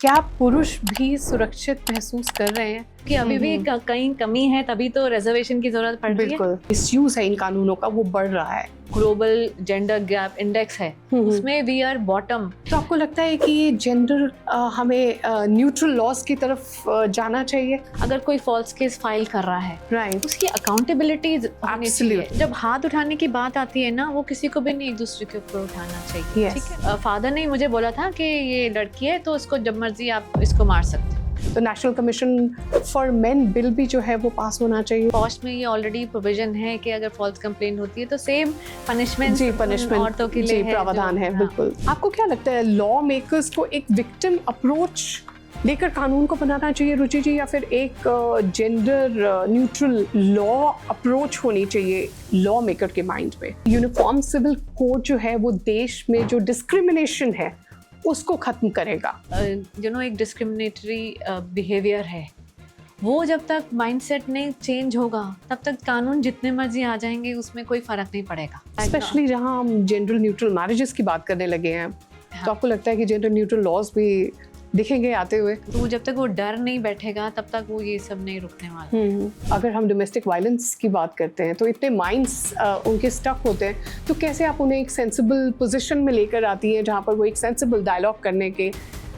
क्या पुरुष भी सुरक्षित महसूस कर रहे हैं? कि अभी भी कहीं कमी है, तभी तो रिजर्वेशन की जरूरत पड़ रही है। बिल्कुल, मिसयूज है इन कानूनों का, वो बढ़ रहा है। ग्लोबल जेंडर गैप इंडेक्स है, उसमें वी आर बॉटम। तो आपको लगता है कि ये जेंडर हमें न्यूट्रल लॉज की तरफ जाना चाहिए? अगर कोई फॉल्स केस फाइल कर रहा है, राइट, उसकी अकाउंटेबिलिटी होनी चाहिए। जब हाथ उठाने की बात आती है ना, वो किसी को भी नहीं एक दूसरे के ऊपर उठाना चाहिए। Yes. ठीक है, फादर ने मुझे बोला था कि ये लड़की है तो इसको जब मर्जी आप इसको मार सकते हैं। तो national commission for main bill भी जो है वो पास होना चाहिए। पोस्ट में ये ऑलरेडी प्रोविजन है कि अगर फॉल्स कंप्लेंट होती है तो सेम पनिशमेंट औरतों के लिए प्रावधान है। बिल्कुल। आपको क्या लगता है, लॉ मेकर्स को एक विक्टिम अप्रोच लेकर कानून को बनाना चाहिए रुचि जी, या फिर एक जेंडर न्यूट्रल लॉ अप्रोच होनी चाहिए लॉ मेकर के माइंड में? यूनिफॉर्म सिविल कोड जो है वो देश में जो डिस्क्रिमिनेशन है उसको खत्म करेगा। एक डिस्क्रिमिनेटरी बिहेवियर है, वो जब तक माइंडसेट नहीं चेंज होगा तब तक कानून जितने मर्जी आ जाएंगे उसमें कोई फर्क नहीं पड़ेगा। स्पेशली जहां हम जेंडर न्यूट्रल मैरिजेस की बात करने लगे हैं, तो आपको लगता है कि जेंडर न्यूट्रल लॉज भी दिखेंगे आते हुए? तो जब तक वो डर नहीं बैठेगा तब तक वो ये सब नहीं रुकने वाला। अगर हम डोमेस्टिक वायलेंस की बात करते हैं तो इतने माइंड्स उनके स्टक होते हैं, तो कैसे आप उन्हें एक सेंसिबल पोजीशन में लेकर आती हैं जहाँ पर वो एक सेंसिबल डायलॉग करने के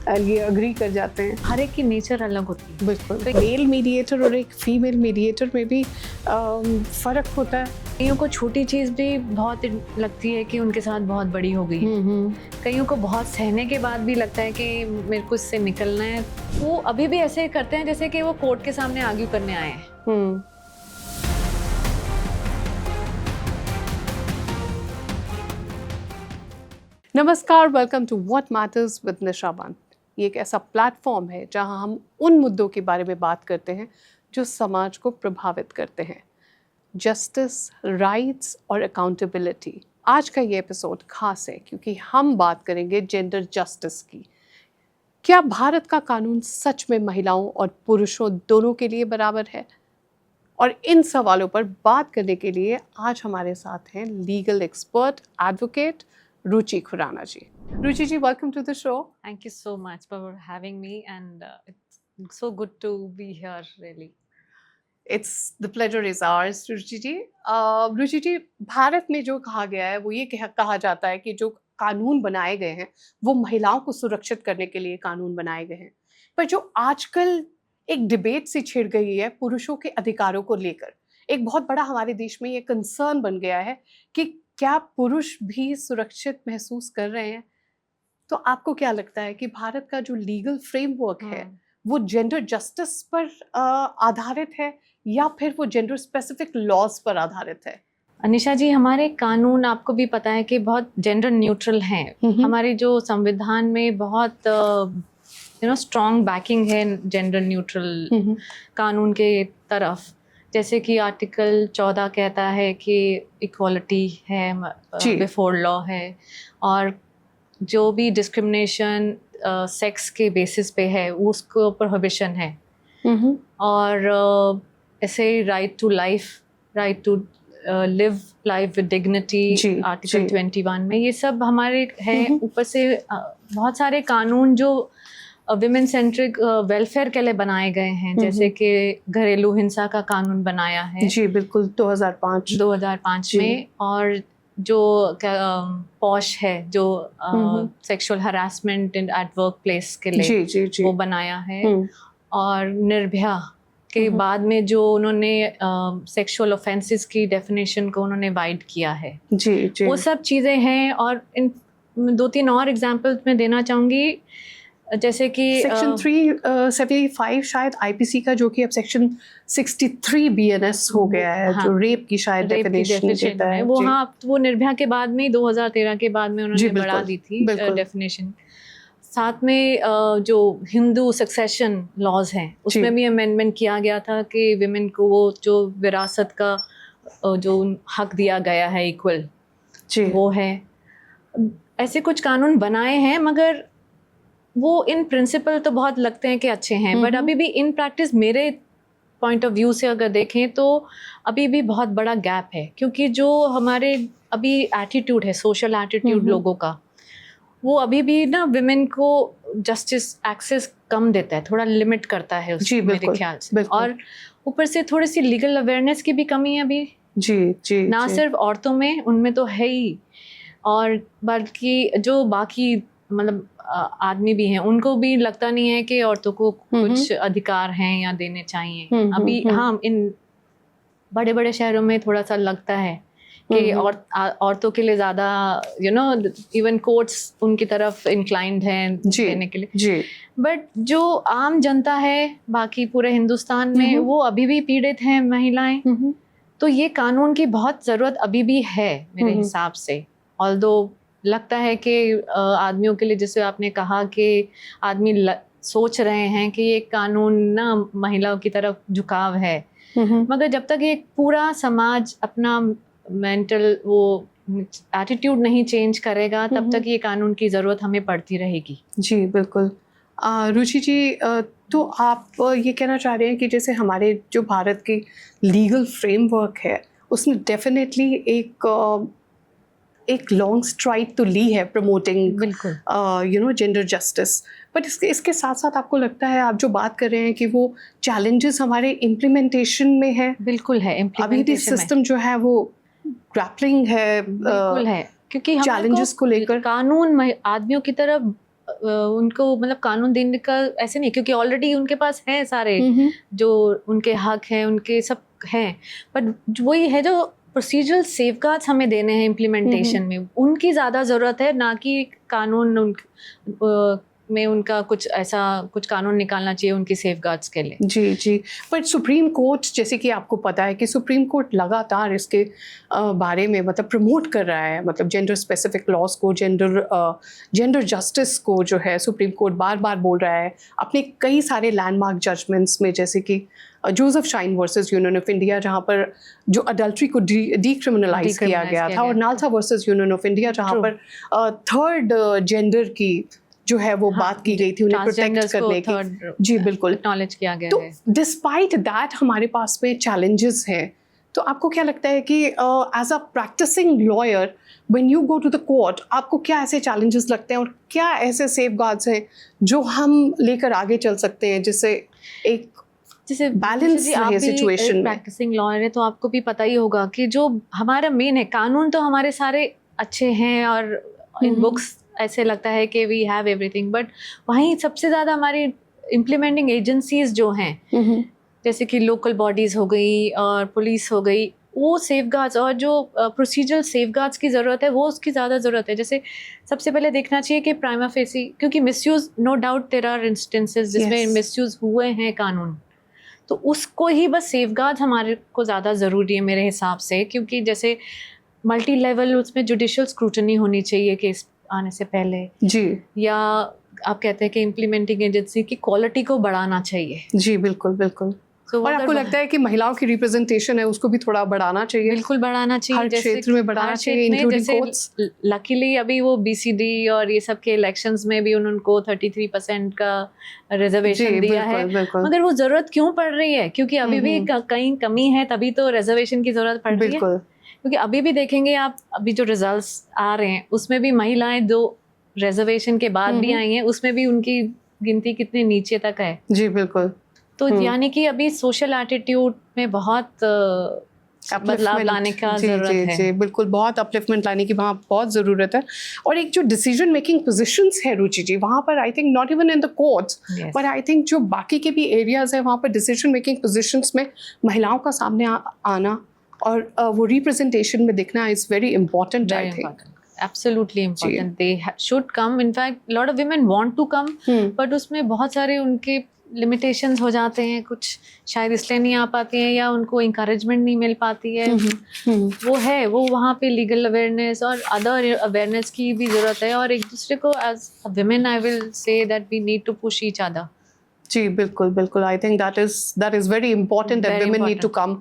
लिए अग्री कर जाते हैं? हर एक की नेचर अलग होती है। बिल्कुल, मेल मीडिएटर और एक फीमेल मीडिएटर में भी फर्क होता है। कईयों को छोटी चीज़ भी बहुत लगती है कि उनके साथ बहुत बड़ी हो गई है। कईयों को बहुत सहने के बाद भी लगता है कि मेरे को इससे निकलना है। वो अभी भी ऐसे करते हैं जैसे कि वो कोर्ट के सामने आर्ग्यू करने आए हैं। नमस्कार, welcome to what matters with Nisha Pant. ये एक ऐसा प्लेटफॉर्म है जहां हम उन मुद्दों के बारे में बात करते हैं जो समाज को प्रभावित करते हैं। जस्टिस, राइट्स और अकाउंटेबिलिटी। आज का ये एपिसोड खास है क्योंकि हम बात करेंगे जेंडर जस्टिस की। क्या भारत का कानून सच में महिलाओं और पुरुषों दोनों के लिए बराबर है? और इन सवालों पर बात करने के लिए आज हमारे साथ हैं legal expert advocate Ruchi Khurana ji. Ruchi ji, welcome to the show. Thank you so much for having me, and it's so good to be here, really. It's the pleasure is ours, रुचि जी। रुचि जी, भारत में जो कहा गया है वो ये कहा जाता है कि जो कानून बनाए गए हैं वो महिलाओं को सुरक्षित करने के लिए कानून बनाए गए हैं, पर जो आजकल एक डिबेट सी छिड़ गई है पुरुषों के अधिकारों को लेकर, एक बहुत बड़ा हमारे देश में ये कंसर्न बन गया है कि क्या पुरुष भी सुरक्षित महसूस कर रहे हैं? तो आपको क्या लगता है कि भारत का जो लीगल फ्रेमवर्क है वो जेंडर जस्टिस पर आधारित है या फिर वो जेंडर स्पेसिफिक लॉज पर आधारित है? अनिशा जी, हमारे कानून आपको भी पता है कि बहुत जेंडर न्यूट्रल हैं। हमारी जो संविधान में बहुत स्ट्रॉन्ग बैकिंग है जेंडर न्यूट्रल कानून के तरफ। जैसे कि आर्टिकल 14 कहता है कि इक्वालिटी है, बिफोर लॉ है, और जो भी डिस्क्रिमिनेशन सेक्स के बेसिस पे है उसको प्रोहिबिशन है। और ऐसे right to life, right to live life with dignity, article 21 में ये सब हमारे हैं। ऊपर से बहुत सारे कानून जो विमेन सेंट्रिक वेलफेयर के लिए बनाए गए हैं, जैसे कि घरेलू हिंसा का कानून बनाया है। जी बिल्कुल, 2005 में। और जो पॉश है, जो sexual harassment at work place के लिए जी, वो बनाया है। और निर्भया के बाद में जो उन्होंने सेक्सुअल ऑफेंसेस की डेफिनेशन को उन्होंने वाइड किया है। जी। वो सब चीज़ें हैं। और इन 2-3 और एग्जाम्पल्स मैं देना चाहूँगी, जैसे कि सेक्शन 375 शायद आईपीसी का, जो कि अब सेक्शन 63 बीएनएस हो गया है। जो रेप की शायद डेफिनेशन देता है वो। वो निर्भया के बाद में 2013 के बाद में उन्होंने बढ़ा दी थी डेफिनेशन। साथ में जो हिंदू सक्सेशन लॉज हैं उसमें भी अमेंडमेंट किया गया था कि विमेन को वो जो विरासत का जो हक दिया गया है इक्वल, वो है। ऐसे कुछ कानून बनाए हैं, मगर वो इन प्रिंसिपल तो बहुत लगते हैं कि अच्छे हैं, बट अभी भी इन प्रैक्टिस मेरे पॉइंट ऑफ व्यू से अगर देखें तो अभी भी बहुत बड़ा गैप है। क्योंकि जो हमारे अभी एटीट्यूड है, सोशल एटीट्यूड लोगों का, वो अभी भी ना विमेन को जस्टिस एक्सेस कम देता है, थोड़ा लिमिट करता है जी, मेरे ख्याल से। और ऊपर से थोड़ी सी लीगल अवेयरनेस की भी कमी है अभी। जी जी ना सिर्फ औरतों में, उनमें तो है ही, और बल्कि जो बाकी मतलब आदमी भी हैं, उनको भी लगता नहीं है कि औरतों को कुछ अधिकार हैं या देने चाहिए अभी। हाँ, इन बड़े बड़े शहरों में थोड़ा सा लगता है कि औरतों के लिए ज़्यादा इवन कोर्ट्स उनकी तरफ इंक्लाइंड हैं देने के लिए। जी। बट जो आम जनता है बाकी पूरे हिंदुस्तान में, वो अभी भी पीड़ित हैं महिलाएं। तो ये कानून की बहुत ज़रूरत अभी भी है मेरे हिसाब से। ऑल्दो लगता है कि आदमियों के लिए, जैसे आपने कहा कि आदमी सोच रहे हैं कि ये कानून ना महिलाओं की तरफ झुकाव है, मगर जब तक ये पूरा समाज अपना मेंटल वो एटीट्यूड नहीं चेंज करेगा, तब तक ये कानून की ज़रूरत हमें पड़ती रहेगी। जी बिल्कुल। रुचि जी, तो आप ये कहना चाह रहे हैं कि जैसे हमारे जो भारत की लीगल फ्रेमवर्क है, उसने डेफिनेटली एक लॉन्ग स्ट्राइड तो ली है प्रमोटिंग जेंडर जस्टिस, बट इसके साथ साथ आपको लगता है, आप जो बात कर रहे हैं कि वो चैलेंजेस हमारे इम्प्लीमेंटेशन में है? बिल्कुल है, अभी भी सिस्टम जो है वो ग्रैपलिंग है, बिल्कुल है, क्योंकि चैलेंजेस को लेकर कानून आदमियों की तरफ उनको मतलब कानून देने का ऐसे नहीं, क्योंकि ऑलरेडी उनके पास है सारे जो उनके हक हैं, उनके सब हैं, बट वही है जो प्रोसीजरल सेफगार्ड्स हमें देने हैं इम्प्लीमेंटेशन में, उनकी ज़्यादा ज़रूरत है, ना कि कानून में उनका कुछ कानून निकालना चाहिए उनकी सेफगार्ड्स के लिए। जी जी। पर सुप्रीम कोर्ट, जैसे कि आपको पता है कि सुप्रीम कोर्ट लगातार इसके बारे में मतलब प्रमोट कर रहा है, मतलब जेंडर स्पेसिफिक लॉज को, जेंडर जस्टिस को जो है सुप्रीम कोर्ट बार बार बोल रहा है अपने कई सारे लैंडमार्क जजमेंट्स में, जैसे कि Joseph shine versus union of India, जहाँ पर जो अडल्ट्री को डीक्रिमिनलाइज किया गया था, और NALSA versus union of India, जहाँ पर थर्ड जेंडर की जो है वो बात की गई थी, उन्हें प्रोटेक्ट करने की। जी बिल्कुल, एक्नॉलेज किया गया तो है। डिस्पाइट दैट हमारे पास में चैलेंजेस हैं, तो आपको क्या लगता है कि as a practising lawyer when you go to the court, आपको क्या ऐसे चैलेंजेस लगते हैं और क्या ऐसे सेफगार्ड्स हैं जो हम लेकर आगे चल सकते हैं, जिससे एक जैसे बैलेंस रहे सिचुएशन में? प्रैक्टिसिंग लॉयर है तो आपको भी पता ही होगा कि जो हमारा मेन है, कानून तो हमारे सारे अच्छे हैं और इन बुक्स ऐसे लगता है कि वी हैव एवरीथिंग, बट वहीं सबसे ज़्यादा हमारी इम्प्लीमेंटिंग एजेंसीज जो हैं, जैसे कि लोकल बॉडीज़ हो गई और पुलिस हो गई, वो सेफगार्ड्स और जो प्रोसीजरल सेफगार्ड्स की ज़रूरत है, वो उसकी ज़्यादा ज़रूरत है। जैसे सबसे पहले देखना चाहिए कि प्राइमा फेसी, क्योंकि misuse, no doubt there are instances जिसमें मिसयूज़ हुए हैं कानून, तो उसको ही बस सेफगार्ड हमारे को ज़्यादा ज़रूरी है मेरे हिसाब से, क्योंकि जैसे मल्टी लेवल उसमें जुडिशियल स्क्रूटनी होनी चाहिए केस आने से पहले जी, या आप कहते हैं कि इम्प्लीमेंटिंग एजेंसी की क्वालिटी को बढ़ाना चाहिए। जी बिल्कुल बिल्कुल। और आपको लगता है कि महिलाओं की रिप्रेजेंटेशन है उसको भी थोड़ा बढ़ाना चाहिए? बिल्कुल बढ़ाना चाहिए, हर क्षेत्र में बढ़ाना चाहिए, इंक्लूडिंग कोर्ट्स। लकीली अभी वो BCD और ये सब के इलेक्शंस में भी उनको 33% का रिजर्वेशन दिया है, मगर वो जरूरत क्यों पड़ रही है? क्योंकि अभी भी कहीं कमी है, तभी तो रिजर्वेशन की जरूरत पड़ रही है। क्योंकि अभी भी देखेंगे आप, अभी जो रिजल्ट्स आ रहे हैं उसमें भी महिलाएं जो रिजर्वेशन के बाद भी आई हैं, उसमें भी उनकी गिनती कितने नीचे तक है। जी बिल्कुल। तो यानी कि अभी सोशल एटीट्यूड में बहुत बदलाव लाने का जरूरत है। जी बिल्कुल, बहुत अपलिफ्टमेंट लाने की वहाँ बहुत ज़रूरत है। और एक जो डिसीजन मेकिंग पोजीशंस है रुचि जी, वहाँ पर I think not even in the courts, but I think जो बाकी के भी एरियाज है वहाँ पर डिसीजन मेकिंग पोजीशंस में महिलाओं का सामने आना और वो रिप्रेजेंटेशन में दिखना is very important, I think. Absolutely important. They should come. In fact, a lot of women want to come, but उसमें बहुत सारे उनके limitations हो जाते हैं, कुछ शायद इसलिए नहीं आ पाती हैं या उनको encouragement नहीं मिल पाती है। वो है, वो वहाँ पे legal awareness और other awareness की भी ज़रूरत है, और एक दूसरे को as a women I will say that we need to push each other. जी बिल्कुल बिल्कुल, I think that is very important that women need to come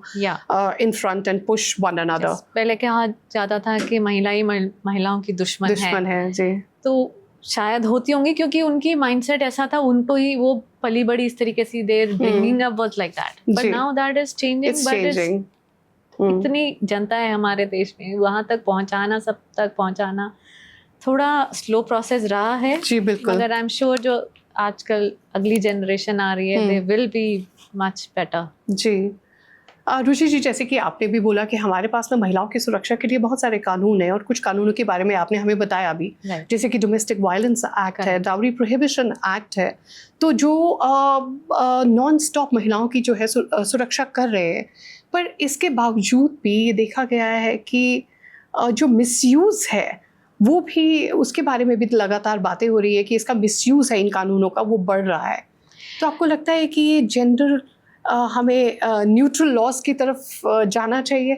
in front and push one another. पहले कहा जाता था कि महिलाओं की दुश्मन है जी, तो शायद होती होंगी क्योंकि उनकी माइंडसेट ऐसा था, उनको ही वो पली बड़ी इस तरीके से there bringing up was like that, but now that is changing, but इतनी जनता है हमारे देश में, वहाँ तक पहुँचाना, सब तक पहुँचाना थोड़ा स्लो प्रोसेस रहा है जी बिल्कुल, मगर आई एम श्योर जो आजकल अगली जनरेशन आ रही है they will be much better. जी। रुचि जी, जैसे कि आपने भी बोला कि हमारे पास में महिलाओं की सुरक्षा के लिए बहुत सारे कानून हैं और कुछ कानूनों के बारे में आपने हमें बताया भी, जैसे कि डोमेस्टिक वायलेंस एक्ट है, डाउरी प्रोहिबिशन एक्ट है, तो जो नॉन स्टॉप महिलाओं की जो है सुरक्षा कर रहे हैं, पर इसके बावजूद भी ये देखा गया है कि जो मिसयूज़ है वो भी, उसके बारे में भी लगातार बातें हो रही है कि इसका मिसयूज़ है इन कानूनों का, वो बढ़ रहा है। तो आपको लगता है कि ये जेंडर हमें न्यूट्रल लॉज की तरफ जाना चाहिए?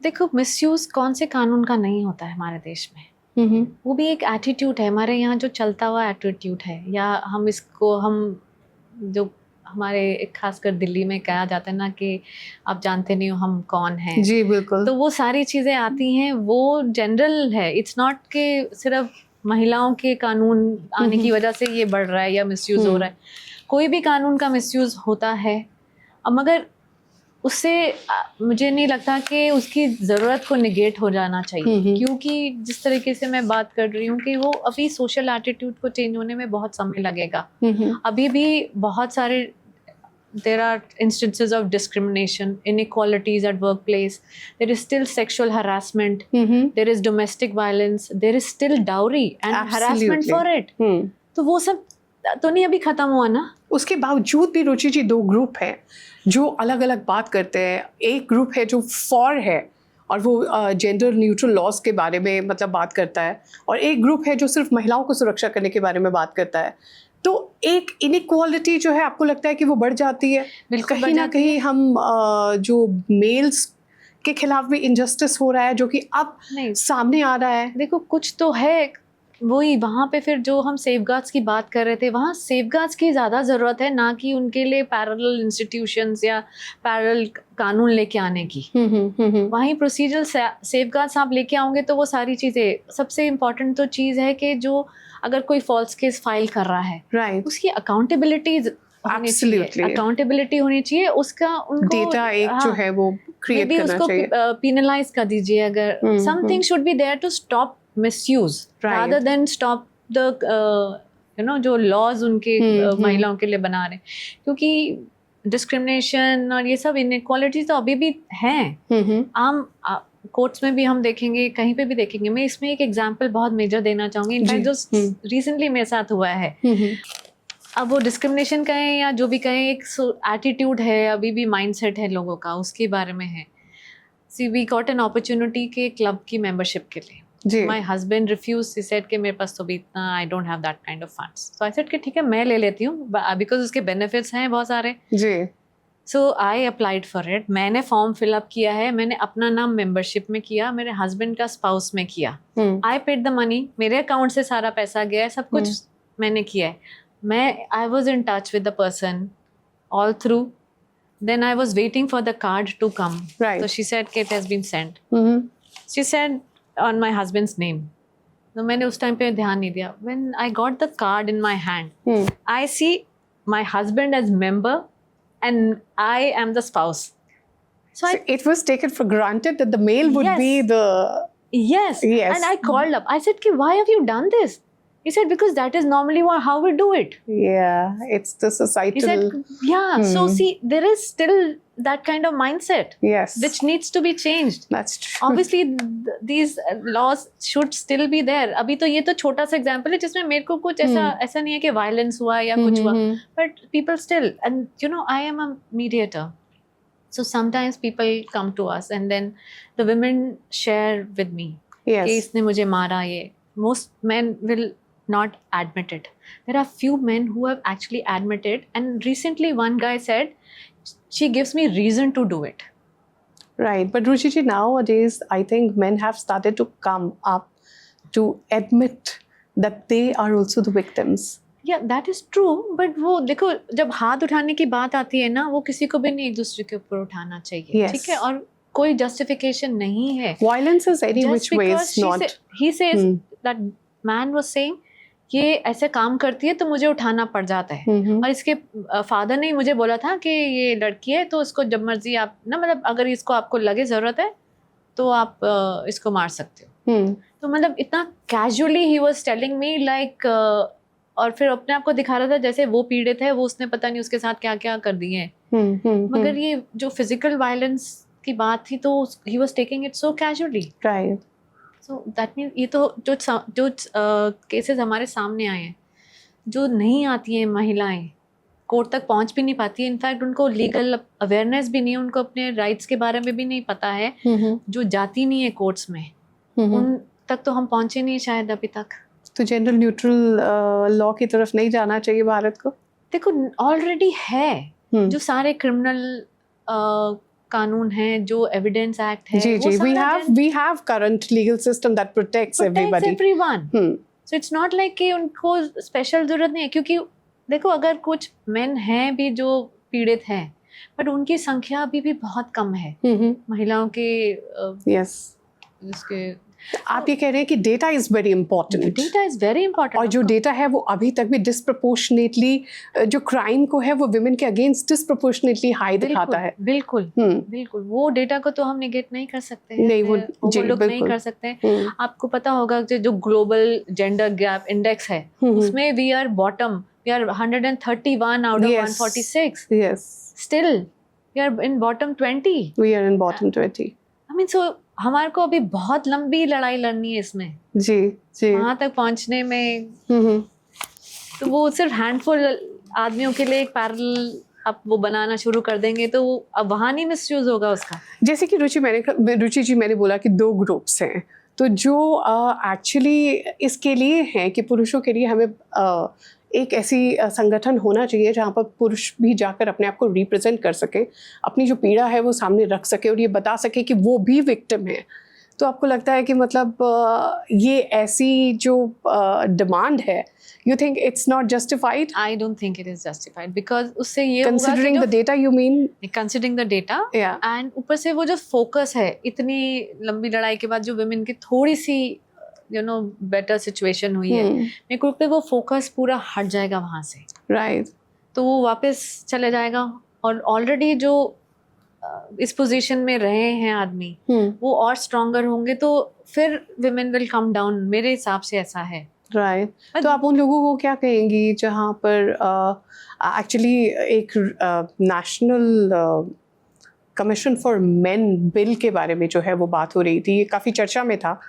देखो, मिसयूज कौन से कानून का नहीं होता है हमारे देश में। वो भी एक एटीट्यूड है हमारे यहाँ जो चलता हुआ एटीट्यूड है, या हम इसको हम जो हमारे खासकर दिल्ली में कहा जाता है ना कि आप जानते नहीं हो हम कौन हैं। जी बिल्कुल। तो वो सारी चीज़ें आती हैं, वो जनरल है, इट्स नॉट कि सिर्फ महिलाओं के कानून आने की वजह से ये बढ़ रहा है या मिसयूज़ हो रहा है। कोई भी कानून का मिसयूज़ होता है, मगर उससे मुझे नहीं लगता कि उसकी ज़रूरत को निगेट हो जाना चाहिए, क्योंकि जिस तरीके से मैं बात कर रही हूँ कि वो अभी सोशल एटीट्यूड को चेंज होने में बहुत समय लगेगा। अभी भी बहुत सारे there are instances of discrimination, inequalities at workplace, there is still sexual harassment, there is domestic violence, there is still dowry and harassment for it. तो वो सब तो नहीं अभी खत्म हुआ ना। उसके बावजूद भी रुचि जी दो ग्रुप हैं जो अलग अलग बात करते हैं। एक ग्रुप है जो फॉर है और वो जेंडर न्यूट्रल लॉज के बारे में मतलब बात करता है, और एक ग्रुप है जो सिर्फ महिलाओं को सुरक्षा करने के बारे में बात करता है। तो एक इनइक्वालिटी जो है, आपको लगता है कि वो बढ़ जाती है? कहीं ना कहीं हम जो मेल्स के खिलाफ भी इनजस्टिस हो रहा है जो कि अब सामने आ रहा है। देखो, कुछ तो है, वही वहाँ पे फिर जो हम सेफगार्ड्स की बात कर रहे थे, वहाँ सेफगार्ड्स की ज़्यादा ज़रूरत है, ना कि उनके लिए पैरेलल इंस्टीट्यूशंस या पैरेलल कानून लेके आने की। वहीं प्रोसीजरल सेफगार्ड्स आप लेके आओगे तो वो सारी चीज़ें, सबसे इम्पॉर्टेंट तो चीज़ है कि जो अगर कोई फॉल्स केस फाइल कर रहा है, उसकी अकाउंटेबिलिटी होनी चाहिए, उसका उनको डेटा एक जो है वो क्रिएट करना चाहिए, पेनलाइज कर दीजिए। अगर something should be there to stop misuse rather than stop the जो laws उनके महिलाओं के लिए बना रहे हैं, क्योंकि डिस्क्रिमिनेशन और ये सब इनइक्वालिटीज तो अभी भी हैं। आम कोर्ट्स में भी हम देखेंगे, कहीं पे भी देखेंगे। मैं इसमें एक एग्जांपल बहुत मेजर देना चाहूँगी, इनफैक्ट जो रिसेंटली मेरे साथ हुआ है। अब वो डिस्क्रिमिनेशन कहें या जो भी कहें, एक एटीट्यूड है, अभी भी माइंडसेट है लोगों का, उसके बारे में है। सी वी गॉट एन अपॉर्चुनिटी के क्लब की मेंबरशिप के लिए। My husband refused. He said कि मेरे पास तो भी इतना, I don't have that kind of funds. So I said कि ठीक है, मैं ले लेती हूँ, because उसके benefits हैं बहुत सारे। जी। So I applied for it. मैंने फॉर्म फिलअप किया है, मैंने अपना नाम मेंबरशिप में किया, मेरे हस्बैंड का स्पाउस में किया। I paid the money, मेरे अकाउंट से सारा पैसा गया है, सब कुछ मैंने किया है। I was in touch with the person all through. Then I was waiting for the card to come. Right. So she said कि it has been sent. She said on my husband's name. तो मैंने उस time पे ध्यान नहीं दिया. When I got the card in my hand, I see my husband as member and I am the spouse. So it was taken for granted that the male would be the... Yes. And I called up. I said, why have you done this? He said, because that is normally how we do it. Yeah, it's the societal... He said, yeah. So see, there is still that kind of mindset. Yes. Which needs to be changed. That's true. Obviously, these laws should still be there. अभी तो ये तो छोटा सा example है जिसमें मेरे को कुछ ऐसा नहीं है कि violence हुआ या कुछ हुआ. But people still, and you know, I am a mediator. So sometimes people come to us and then the women share with me. Yes. कि इसने मुझे मारा ये. Most men will not admit it. There are few men who have actually admitted, and recently one guy said, she gives me reason to do it. Right, but Ruchi ji, nowadays I think men have started to come up to admit that they are also the victims. Yeah, that is true, but वो देखो, जब हाथ उठाने की बात आती है ना, वो किसी को भी नहीं एक दूसरे के ऊपर उठाना चाहिए, ठीक है? और कोई justification नहीं है. Violence is any which way is not. He says that man was saying ये ऐसे काम करती है तो मुझे उठाना पड़ जाता है. और इसके फादर ने मुझे बोला था कि ये लड़की है तो इसको जब मर्जी आप ना, मतलब अगर इसको आपको लगे ज़रूरत है तो आप इसको मार सकते हो. तो मतलब इतना casually he was telling me like, और फिर अपने आप को दिखा रहा था जैसे वो पीड़ित है, वो उसने पता नहीं उसके साथ क्या क्या कर दिए हैं। मगर ये जो फिजिकल वायलेंस की बात थी तो he was taking it so casually. Right. So that mean ये तो जो केसेस हमारे सामने आए हैं, जो नहीं आती हैं महिलाएं, कोर्ट तक पहुंच भी नहीं पाती है, इनफैक्ट उनको लीगल अवेयरनेस भी नहीं है, उनको अपने राइट्स के बारे में भी नहीं पता है, जो जाती नहीं है कोर्ट्स में, उन तक तो हम पहुंचे नहीं शायद अभी तक। तो जेंडर न्यूट्रल लॉ की तरफ नहीं जाना चाहिए भारत को? देखो ऑलरेडी है, जो सारे क्रिमिनल कानून हैं, जो एविडेंस एक्ट है, जी जी, we have current legal system that protects everybody. everyone. So it's not like कि उनको स्पेशल जरूरत नहीं है, क्योंकि देखो अगर कुछ मेन हैं भी जो पीड़ित हैं, बट उनकी संख्या अभी भी बहुत कम है महिलाओं के। यस, इसके आप ये कह रहे हैं कि data is very important. Data is very important, और जो डेटा है वो अभी तक भी डिस्प्रपोर्शनेटली जो क्राइम को है वो विमेन के अगेंस्ट डिस्प्रपोर्शनेटली हाई दिखाता है। बिल्कुल बिल्कुल, वो डेटा को तो हम निगेट नहीं कर सकते हैं, नहीं वो लोग नहीं कर सकते। आपको पता होगा कि जो ग्लोबल जेंडर गैप इंडेक्स है उसमें we are bottom, we are 131 out of 146। Yes, still we are in bottom 20। We are in bottom 20। I mean so हमारे को अभी बहुत लंबी लड़ाई लड़नी है इसमें, जी जी, वहां तक पहुंचने में। तो वो सिर्फ हैंडफुल आदमियों के लिए एक पैरेलल आप वो बनाना शुरू कर देंगे तो अब वहां नहीं मिसयूज होगा उसका। जैसे कि रुचि जी मैंने बोला कि 2 ग्रुप्स हैं, तो जो एक्चुअली इसके लिए हैं कि पुरुषों के लिए हमें एक ऐसी संगठन होना चाहिए जहाँ पर पुरुष भी जाकर अपने आप को रिप्रेजेंट कर सके, अपनी जो पीड़ा है वो सामने रख सके और ये बता सके कि वो भी विक्टिम है। तो आपको लगता है कि मतलब ये ऐसी जो डिमांड है, you think it's not justified? I don't think it is justified because उससे ये considering the data, you mean? Considering the data, yeah, and ऊपर से वो जो फोकस है इतनी लंबी लड़ाई के बाद जो women की थोड़ी सी बेटर सिचुएशन हुई है, मेरे को लगता है वो फोकस पूरा हट जाएगा वहाँ से। राइट, तो वो वापस चले जाएगा, और ऑलरेडी जो इस पोजीशन में रहे हैं आदमी वो और स्ट्रॉन्गर होंगे, तो फिर women will come down, मेरे हिसाब से ऐसा है। राइट। तो आप उन लोगों को क्या कहेंगी जहाँ पर एक्चुअली एक national commission for main bill के बारे में जो है वो बात हो रही थी, ये काफ़ी चर्चा में था,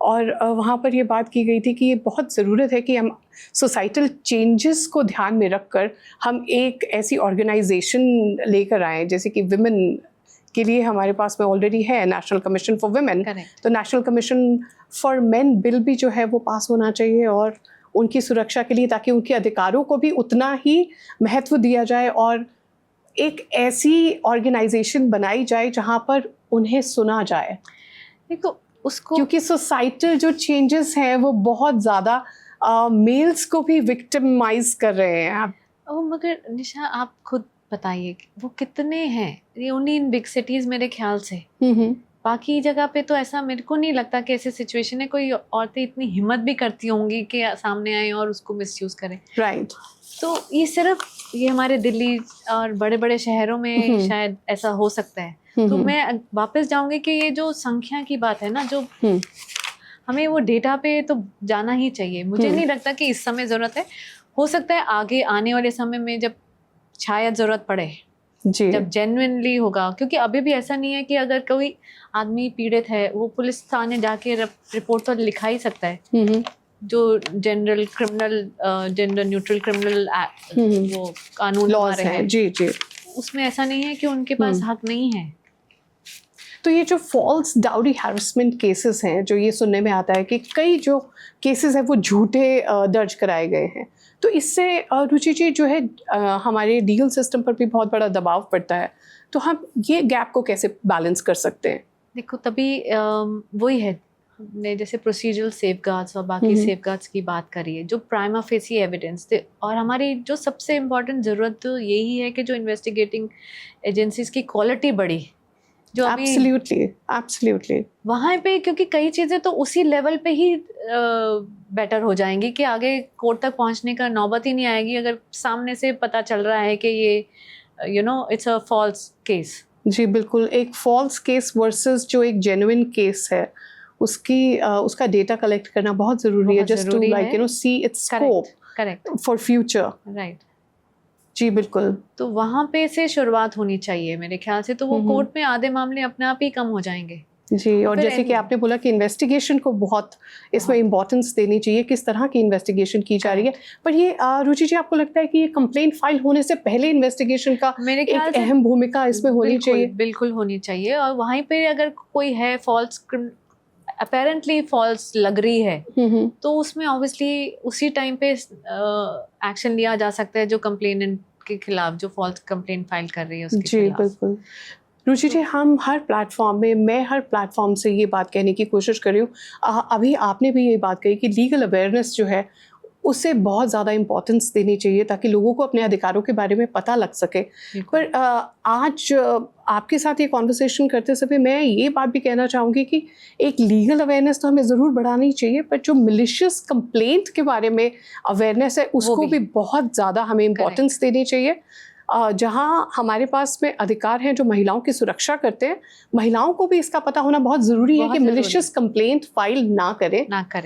और वहाँ पर ये बात की गई थी कि ये बहुत ज़रूरत है कि हम सोसाइटल चेंजेस को ध्यान में रखकर हम एक ऐसी ऑर्गेनाइजेशन लेकर आएँ, जैसे कि विमेन के लिए हमारे पास में ऑलरेडी है नेशनल कमीशन फॉर वुमेन, तो national commission for main bill भी जो है वो पास होना चाहिए और उनकी सुरक्षा के लिए, ताकि उनके अधिकारों को भी उतना ही महत्व दिया जाए और एक ऐसी ऑर्गेनाइजेशन बनाई जाए जहाँ पर उन्हें सुना जाए। देखो उसको, क्योंकि सोसाइटल जो चेंजेस हैं वो बहुत ज़्यादा मेल्स को भी विक्टिमाइज कर रहे हैं। आप मगर निशा आप खुद बताइए वो कितने हैं, ये ओनली इन बिग सिटीज मेरे ख्याल से, बाकी जगह पे तो ऐसा मेरे को नहीं लगता कि ऐसी सिचुएशन है कोई औरतें इतनी हिम्मत भी करती होंगी कि सामने आए और उसको मिसयूज करें। राइट। तो ये सिर्फ ये हमारे दिल्ली और बड़े बड़े शहरों में शायद ऐसा हो सकता है। तो मैं वापस जाऊंगी कि ये जो संख्या की बात है ना, जो हमें वो डेटा पे तो जाना ही चाहिए। मुझे नहीं लगता कि इस समय ज़रूरत है, हो सकता है आगे आने वाले समय में जब शायद ज़रूरत पड़े जी, जब जेन्युइनली होगा, क्योंकि अभी भी ऐसा नहीं है कि अगर कोई आदमी पीड़ित है वो पुलिस थाने जाके रिपोर्ट तो लिखा ही सकता है। जो जेंडर न्यूट्रल क्रिमिनल वो कानून लॉज हैं जी जी, उसमें ऐसा नहीं है कि उनके पास हक नहीं है। तो ये जो फॉल्स डाउरी हैरेसमेंट केसेस हैं, जो ये सुनने में आता है कि कई जो केसेस हैं वो झूठे दर्ज कराए गए हैं, तो इससे रुचि जी जो है हमारे लीगल सिस्टम पर भी बहुत बड़ा दबाव पड़ता है। तो हम ये गैप को कैसे बैलेंस कर सकते हैं? देखो तभी वही है, हमने जैसे प्रोसीजरल सेफगार्ड्स और बाकी सेफगार्ड्स की बात करी है, जो प्राइमा फेसी एविडेंस थे, और हमारी जो सबसे इम्पोर्टेंट ज़रूरत तो यही है कि जो इन्वेस्टिगेटिंग एजेंसीज की क्वालिटी बढ़ी, जो एब्सोल्युटली वहाँ पे, क्योंकि कई चीज़ें तो उसी लेवल पे ही बेटर हो जाएंगी कि आगे कोर्ट तक पहुँचने का नौबत ही नहीं आएगी अगर सामने से पता चल रहा है कि ये इट्स अ फॉल्स केस। जी बिल्कुल, एक फॉल्स केस वर्सेस जो एक जेन्युइन केस है उसका डेटा कलेक्ट करना बहुत ज़रूरी है, just to like you know see its scope correct for future. Right. जी बिल्कुल। तो वहाँ पे से शुरुआत होनी चाहिए मेरे ख्याल से, तो वो कोर्ट में आधे मामले अपने आप ही कम हो जाएंगे। जी, और जैसे कि आपने बोला कि इन्वेस्टिगेशन को बहुत इसमें इम्पोर्टेंस देनी चाहिए, किस तरह की इन्वेस्टिगेशन की जा रही है। पर ये रुचि जी, आपको लगता है कि ये कंप्लेंट फाइल होने से पहले इन्वेस्टिगेशन का मेरे ख्याल एक से अहम भूमिका इसमें होनी चाहिए? बिल्कुल होनी चाहिए। और वहीं पे अगर कोई है फॉल्स, अपेरेंटली फॉल्स लग रही है, तो उसमें ऑब्वियसली उसी टाइम पे एक्शन लिया जा सकता है जो कंप्लेनेंट के खिलाफ, जो फॉल्स कंप्लेंट फाइल कर रही है उसके जी खिलाफ। बिल्कुल। रुचि जी, हम हर प्लेटफॉर्म में, मैं हर प्लेटफॉर्म से ये बात कहने की कोशिश कर रही हूँ, अभी आपने भी ये बात कही कि लीगल अवेयरनेस जो है उसे बहुत ज़्यादा इम्पोर्टेंस देनी चाहिए ताकि लोगों को अपने अधिकारों के बारे में पता लग सके। पर आज आपके साथ ये कॉन्वर्सेशन करते समय मैं ये बात भी कहना चाहूँगी कि एक लीगल अवेयरनेस तो हमें ज़रूर बढ़ानी चाहिए, पर जो मिलिशियस कंप्लेंट के बारे में अवेयरनेस है उसको भी बहुत ज़्यादा हमें इम्पोर्टेंस देनी चाहिए। जहाँ हमारे पास में अधिकार हैं जो महिलाओं की सुरक्षा करते हैं, महिलाओं को भी इसका पता होना बहुत ज़रूरी है कि मिलिशियस कंप्लेंट फाइल ना करें,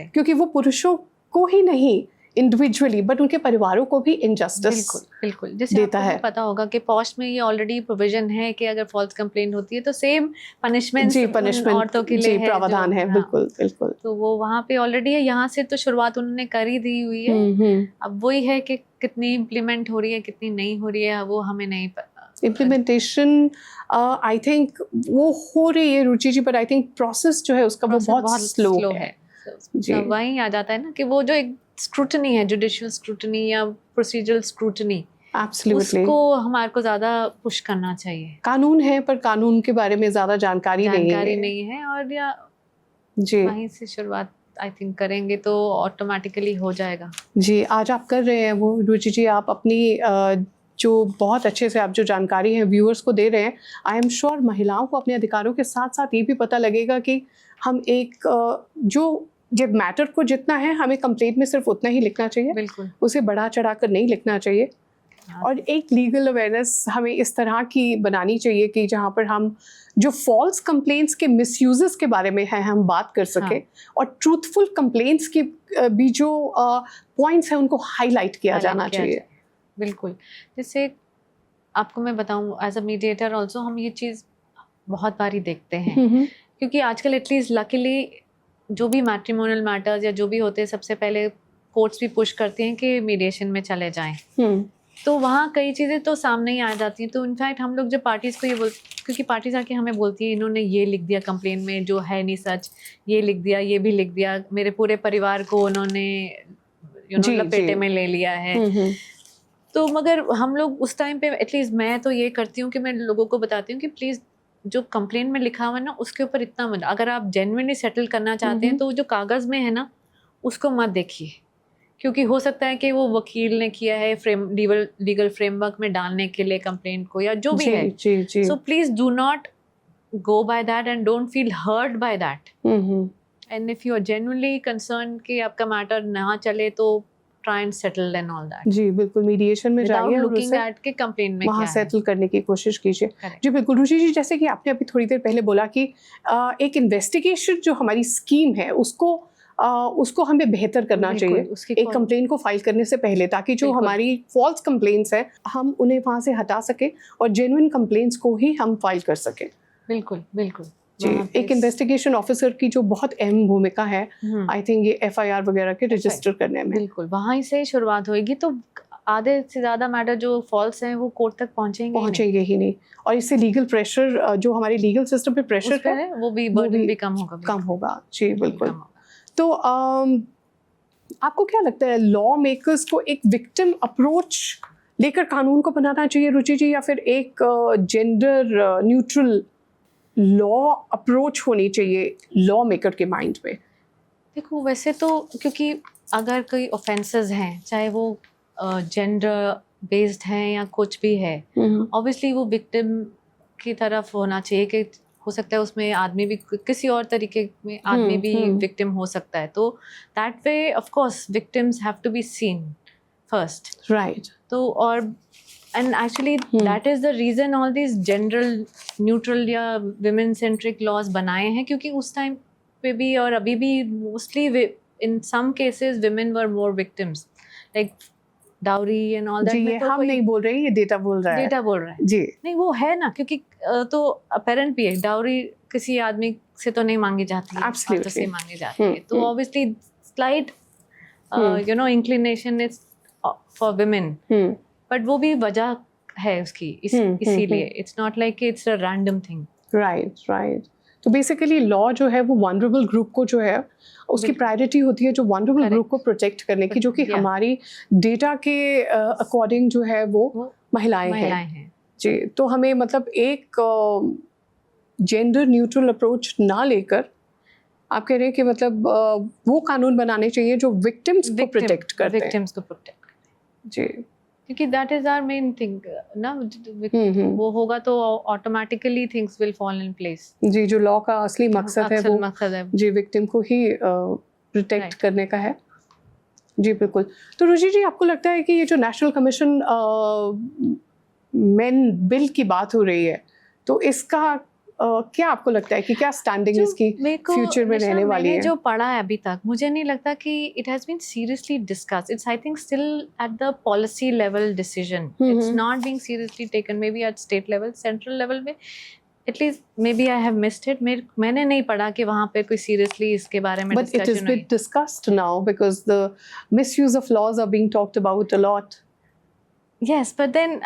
क्योंकि वो पुरुषों को ही नहीं इंडिविजुअली बट उनके परिवारों को भी इनजस्टिस बिल्कुल जैसे देता है। पता होगा कि पॉस्ट में ये ऑलरेडी प्रोविजन है कि अगर फॉल्स कंप्लेंट होती है तो सेम पनिशमेंट औरतों के लिए प्रावधान है। बिल्कुल बिल्कुल। तो वो वहाँ पे ऑलरेडी है, यहाँ से तो शुरुआत उन्होंने कर ही दी हुई है। अब वही है कि कितनी इम्प्लीमेंट हो रही है कितनी नहीं हो रही है वो हमें नहीं पता। इम्प्लीमेंटेशन आई थिंक वो हो रही है रुचि जी, बट आई थिंक प्रोसेस जो है उसका वो बहुत स्लो है। वहीं आ जाता है ना कि वो जो एक स्क्रूटनी है, जुडिशियल स्क्रूटनी या प्रोसीजरल स्क्रूटनी, उसको हमारे को ज्यादा पुश करना चाहिए। कानून है पर कानून के बारे में ज्यादा जानकारी नहीं है और या जी वहीं से शुरुआत आई थिंक करेंगे तो ऑटोमेटिकली हो जाएगा। जी, आज आप कर रहे हैं वो रुचि जी, आप अपनी जो बहुत अच्छे से आप जो जानकारी है व्यूअर्स को दे रहे हैं। आई एम श्योर महिलाओं को अपने अधिकारों के साथ साथ ये भी पता लगेगा कि हम एक जब मैटर को जितना है हमें कंप्लेंट में सिर्फ उतना ही लिखना चाहिए, बिल्कुल उसे बढ़ा चढ़ा कर नहीं लिखना चाहिए। और एक लीगल अवेयरनेस हमें इस तरह की बनानी चाहिए कि जहाँ पर हम जो फॉल्स कंप्लेंट्स के मिसयूजेस के बारे में है हम बात कर सकें, और ट्रूथफुल कंप्लेंट्स की भी जो पॉइंट्स हैं उनको हाईलाइट किया जाना चाहिए। बिल्कुल। जैसे आपको मैं बताऊं, एज अ मीडिएटर ऑल्सो हम ये चीज़ बहुत बारी देखते हैं, क्योंकि आजकल एटलीस्ट लकीली जो भी मैट्रिमोनियल मैटर्स या जो भी होते हैं सबसे पहले कोर्ट्स भी पुश करते हैं कि मीडिएशन में चले जाएं। तो वहाँ कई चीज़ें तो सामने ही आ जाती हैं। तो इनफैक्ट हम लोग जब पार्टीज़ को ये क्योंकि पार्टीज आके हमें बोलती है इन्होंने ये लिख दिया कंप्लेन में जो है नहीं सच, ये लिख दिया, ये भी लिख दिया, मेरे पूरे परिवार को उन्होंने लपेटे में ले लिया है। तो मगर हम लोग उस टाइम पे एटलीस्ट मैं तो ये करती हूँ कि मैं लोगों को बताती हूँ कि प्लीज़ जो कंप्लेंट में लिखा हुआ है ना उसके ऊपर इतना मत, अगर आप जेन्युइनली सेटल करना चाहते हैं तो जो कागज़ में है ना उसको मत देखिए, क्योंकि हो सकता है कि वो वकील ने किया है लीगल फ्रेमवर्क में डालने के लिए कंप्लेंट को या जो भी है। So please do not go by that and don't feel hurt by that. And if you are genuinely concern कि आपका मैटर ना चले तो try and settle and all that. जी बिल्कुल, मीडिएशन में जाइए, लुकिंग एट के कंप्लेंट में वहाँ सेटल करने की कोशिश कीजिए। जी बिल्कुल। रुचि जी, जैसे कि आपने अभी थोड़ी देर पहले बोला कि एक इन्वेस्टिगेशन जो हमारी स्कीम है उसको हमें बेहतर करना चाहिए एक कंप्लेन को फाइल करने से पहले, ताकि जो हमारी फॉल्स कंप्लेंट्स हैं हम उन्हें वहाँ से हटा सके और जेन्युइन कंप्लेंट्स को ही हम फाइल कर सके। बिल्कुल बिल्कुल जी। एक इन्वेस्टिगेशन ऑफिसर की जो बहुत अहम भूमिका है आई थिंक ये FIR वगैरह के रजिस्टर करने में। बिल्कुल, वहाँ से शुरुआत होगी तो आधे से ज़्यादा मैटर जो फॉल्स हैं वो कोर्ट तक पहुँचेंगे ही नहीं, और इससे लीगल प्रेशर जो हमारे लीगल सिस्टम पे प्रेशर है वो भी बर्डन भी कम होगा। जी बिल्कुल। तो आपको क्या लगता है लॉ मेकर्स को एक विक्टिम अप्रोच लेकर कानून को बनाना चाहिए रुचि जी, या फिर एक जेंडर न्यूट्रल लॉ अप्रोच होनी चाहिए लॉ मेकर के माइंड में? देखो वैसे तो क्योंकि अगर कोई ऑफेंसेस हैं चाहे वो जेंडर बेस्ड हैं या कुछ भी है, ऑब्वियसली वो विक्टिम की तरफ होना चाहिए कि हो सकता है उसमें आदमी भी किसी और तरीके में आदमी भी विक्टिम हो सकता है, तो that way of course victims have to be seen first, right. तो और and actually that is the reason all these general neutral या women centric laws बनाए हैं, क्योंकि उस टाइम पे भी और अभी भी mostly in some cases women were more victims, like dowry and all that. जी, ये हम नहीं बोल रहे, ये डेटा बोल रहा है। डेटा बोल रहा है जी। नहीं, वो है ना, क्योंकि तो अपेरेंट भी है, डाउरी किसी आदमी से तो नहीं मांगी जाती है, फादर से मांगी जाती है, तो obviously slight you know inclination is for women, but वो भी वजह है उसकी, इसीलिए it's not like it's a random thing. Right. तो बेसिकली लॉ जो है वो वनरेबल ग्रुप को जो है उसकी प्रायोरिटी होती है, जो वनरेबल ग्रुप को प्रोटेक्ट करने की, जो कि हमारी डेटा के अकॉर्डिंग जो है वो महिलाएं हैं। जी, तो हमें मतलब एक जेंडर न्यूट्रल अप्रोच ना लेकर आप कह रहे हैं कि मतलब वो कानून बनाने चाहिए जो विक्टिम्स को प्रोटेक्ट करते हैं। विक्टिम्स को प्रोटेक्ट, जी, क्योंकि that is our main thing ना। वो होगा तो automatically things will fall in place. जी, जो लॉ का असली मकसद है वो जी विक्टिम को ही प्रोटेक्ट करने का है। जी बिल्कुल। तो रुचि जी, आपको लगता है कि ये जो नेशनल कमीशन मेन बिल की बात हो रही है, तो इसका क्या आपको लगता है कि क्या स्टैंडिंग इसकी फ्यूचर में रहने वाली है? जो पढ़ा है अभी तक, मुझे नहीं लगता कि it has been seriously discussed. It's I think still at the policy level decision, it's not being seriously taken. Maybe at state level, central level में at least, maybe I have missed it. मैंने नहीं पढ़ा कि वहाँ पे कोई seriously इसके बारे में डिस्कशन हुई। But it is been discussed now because the misuse of laws are being talked about a lot. Yes, but then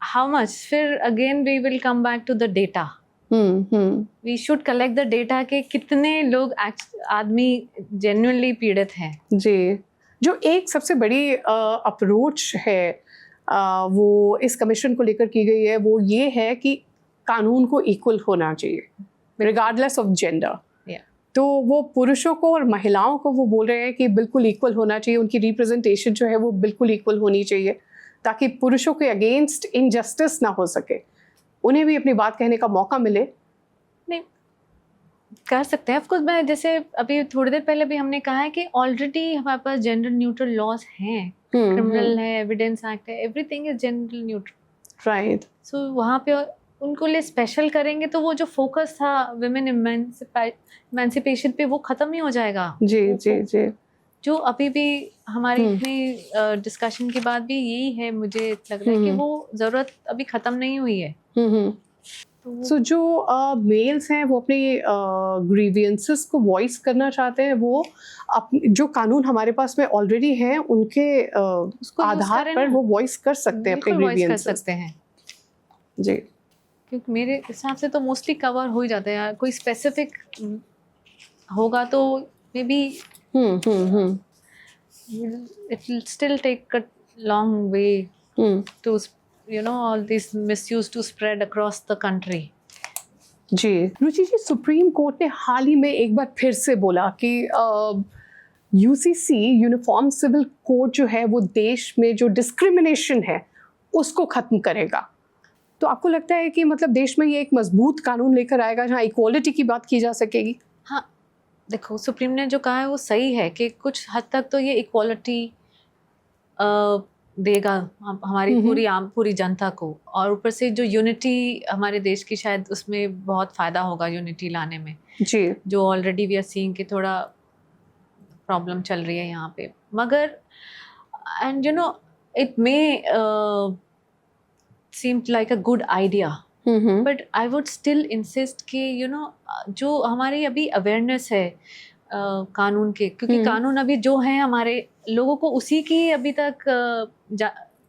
how much? फिर again we will come back to the data. We should collect the data के कितने लोग आदमी genuinely पीड़ित हैं। जी, जो एक सबसे बड़ी अप्रोच है वो इस कमीशन को लेकर की गई है, वो ये है कि कानून को इक्वल होना चाहिए रिगार्डलेस ऑफ जेंडर। तो वो पुरुषों को और महिलाओं को वो बोल रहे हैं कि बिल्कुल इक्वल होना चाहिए, उनकी रिप्रेजेंटेशन जो है वो बिल्कुल इक्वल होनी चाहिए, ताकि पुरुषों के अगेंस्ट इनजस्टिस ना हो सके, उन्हें भी अपनी बात कहने का मौका मिले। नहीं कर सकते हैं ऑफकोर्स। मैं जैसे अभी थोड़ी देर पहले भी हमने कहा है कि ऑलरेडी हमारे पास जेंडर न्यूट्रल लॉज हैं, क्रिमिनल है, एविडेंस एक्ट है, everything is gender neutral. Right. So वहाँ पे उनको लिए स्पेशल करेंगे तो वो जो फोकस था विमेन इमेंसिपेशन पे वो खत्म ही हो जाएगा। जी। जो अभी भी हमारी इतनी डिस्कशन के बाद भी यही है, मुझे लग रहा है कि वो ज़रूरत अभी ख़त्म नहीं हुई है। तो जो मेल्स हैं वो अपने ग्रीवियंसेस को वॉइस करना चाहते हैं, वो जो कानून हमारे पास में ऑलरेडी हैं उनके आधार पर वो वॉइस कर सकते हैं, अपने ग्रीवियंसेस कर सकते हैं। जी, क्योंकि मेरे हिसाब से तो मोस्टली कवर हो ही जाता है। कोई स्पेसिफिक होगा तो may be it will still take a long way to, you know, all this misuse to spread across the country. जी, रुचि जी, सुप्रीम कोर्ट ने हाल ही में एक बार फिर से बोला कि यूसीसी यूनिफॉर्म सिविल कोड जो है वो देश में जो डिस्क्रिमिनेशन है उसको खत्म करेगा। तो आपको लगता है कि मतलब देश में ये एक मजबूत कानून लेकर आएगा जहाँ इक्वालिटी की बात की जा सकेगी? हाँ, देखो, सुप्रीम ने जो कहा है वो सही है कि कुछ हद तक तो ये इक्वालिटी देगा हमारी पूरी जनता को, और ऊपर से जो यूनिटी हमारे देश की, शायद उसमें बहुत फ़ायदा होगा यूनिटी लाने में। जी, जो ऑलरेडी वी आर सीइंग कि थोड़ा प्रॉब्लम चल रही है यहाँ पे। मगर and you know it may seemed like a good idea, but I would still insist कि you know जो हमारी अभी अवेयरनेस है कानून के, क्योंकि कानून अभी जो है हमारे लोगों को उसी की अभी तक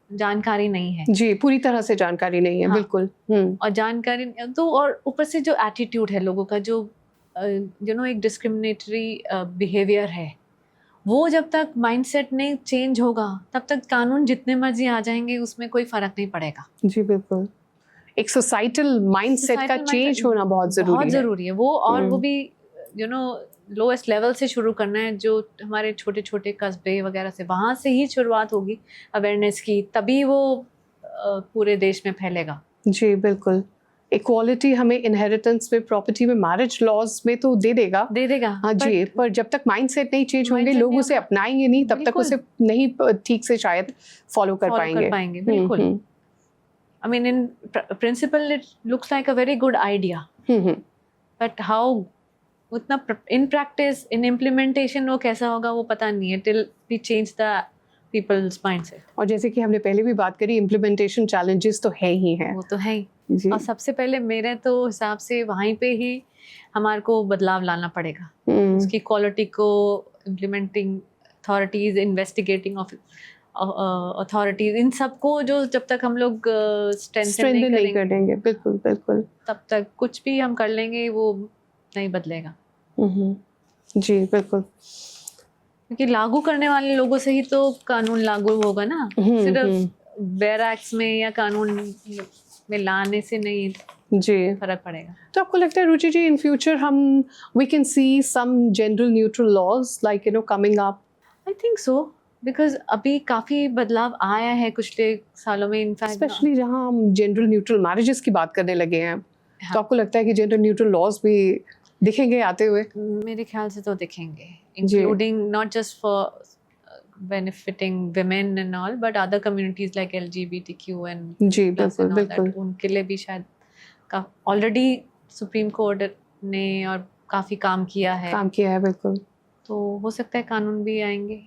जानकारी नहीं है। जी, पूरी तरह से जानकारी नहीं है। हाँ, बिल्कुल। और जानकारी तो, और ऊपर से जो एटीट्यूड है लोगों का, जो यू नो एक डिस्क्रिमिनेटरी बिहेवियर है, वो जब तक माइंडसेट नहीं चेंज होगा तब तक कानून जितने मर्जी आ जाएंगे उसमें कोई फर्क नहीं पड़ेगा। जी बिल्कुल, एक सोसाइटल माइंडसेट का चेंज होना बहुत जरूरी है वो, और वो भी यू नो लोएस्ट लेवल से शुरू करना है, जो हमारे छोटे छोटे कस्बे वगैरह से, वहाँ से ही शुरुआत होगी अवेयरनेस की, तभी वो पूरे देश में फैलेगा। जी बिल्कुल। इक्वालिटी हमें इनहेरिटेंस में, प्रॉपर्टी में, मैरिज लॉज में तो दे देगा। हाँ जी, पर जब तक माइंडसेट नहीं चेंज होंगे, लोग उसे अपनाएंगे नहीं, तब तक उसे नहीं ठीक से शायद फॉलो कर पाएंगे। बिल्कुल। I mean, in principle, it looks like a very good idea. But how उतना इन प्रैक्टिस इन इम्प्लीमेंटेशन वो कैसा होगा वो पता नहीं है till we change the people's mindset. और जैसे कि हमने पहले भी बात करी, इम्प्लीमेंटेशन चैलेंजेस तो है ही हैं। वो तो है ही। जी। और सबसे पहले मेरे तो हिसाब से वहीं पे ही हमारे को बदलाव लाना पड़ेगा, उसकी क्वालिटी को, इम्प्लीमेंटिंग अथॉरिटीज, इन्वेस्टिगेटिंग अथॉरिटीज, इन सबको जो जब तक हम लोग स्ट्रेंथन नहीं करेंगे बिल्कुल बिल्कुल, तब तक कुछ भी हम कर लेंगे वो नहीं बदलेगा। जी बिल्कुल, क्योंकि लागू करने वाले लोगों से ही तो कानून लागू होगा ना, सिर्फ बैरक्स में या कानून में लाने से नहीं जी फर्क पड़ेगा। तो आपको लगता है रुचि जी, इन फ्यूचर हम we can see some gender neutral laws like coming up? I think so, because अभी काफी बदलाव आया है पिछले सालों में, इनफैक्ट स्पेशली जहां हम जेंडर न्यूट्रल मैरिजेस की बात करने लगे हैं। हाँ। तो आपको लगता है कि जेंडर न्यूट्रल लॉज भी दिखेंगे आते हुए? मेरे ख्याल से तो दिखेंगे, including not just for benefiting women and all but other communities like LGBTQ and जी plus बिल्कुल and all बिल्कुल, that, उनके लिए भी शायद ऑलरेडी सुप्रीम कोर्ट ने और काफी काम किया है बिल्कुल। तो हो सकता है कानून भी आएंगे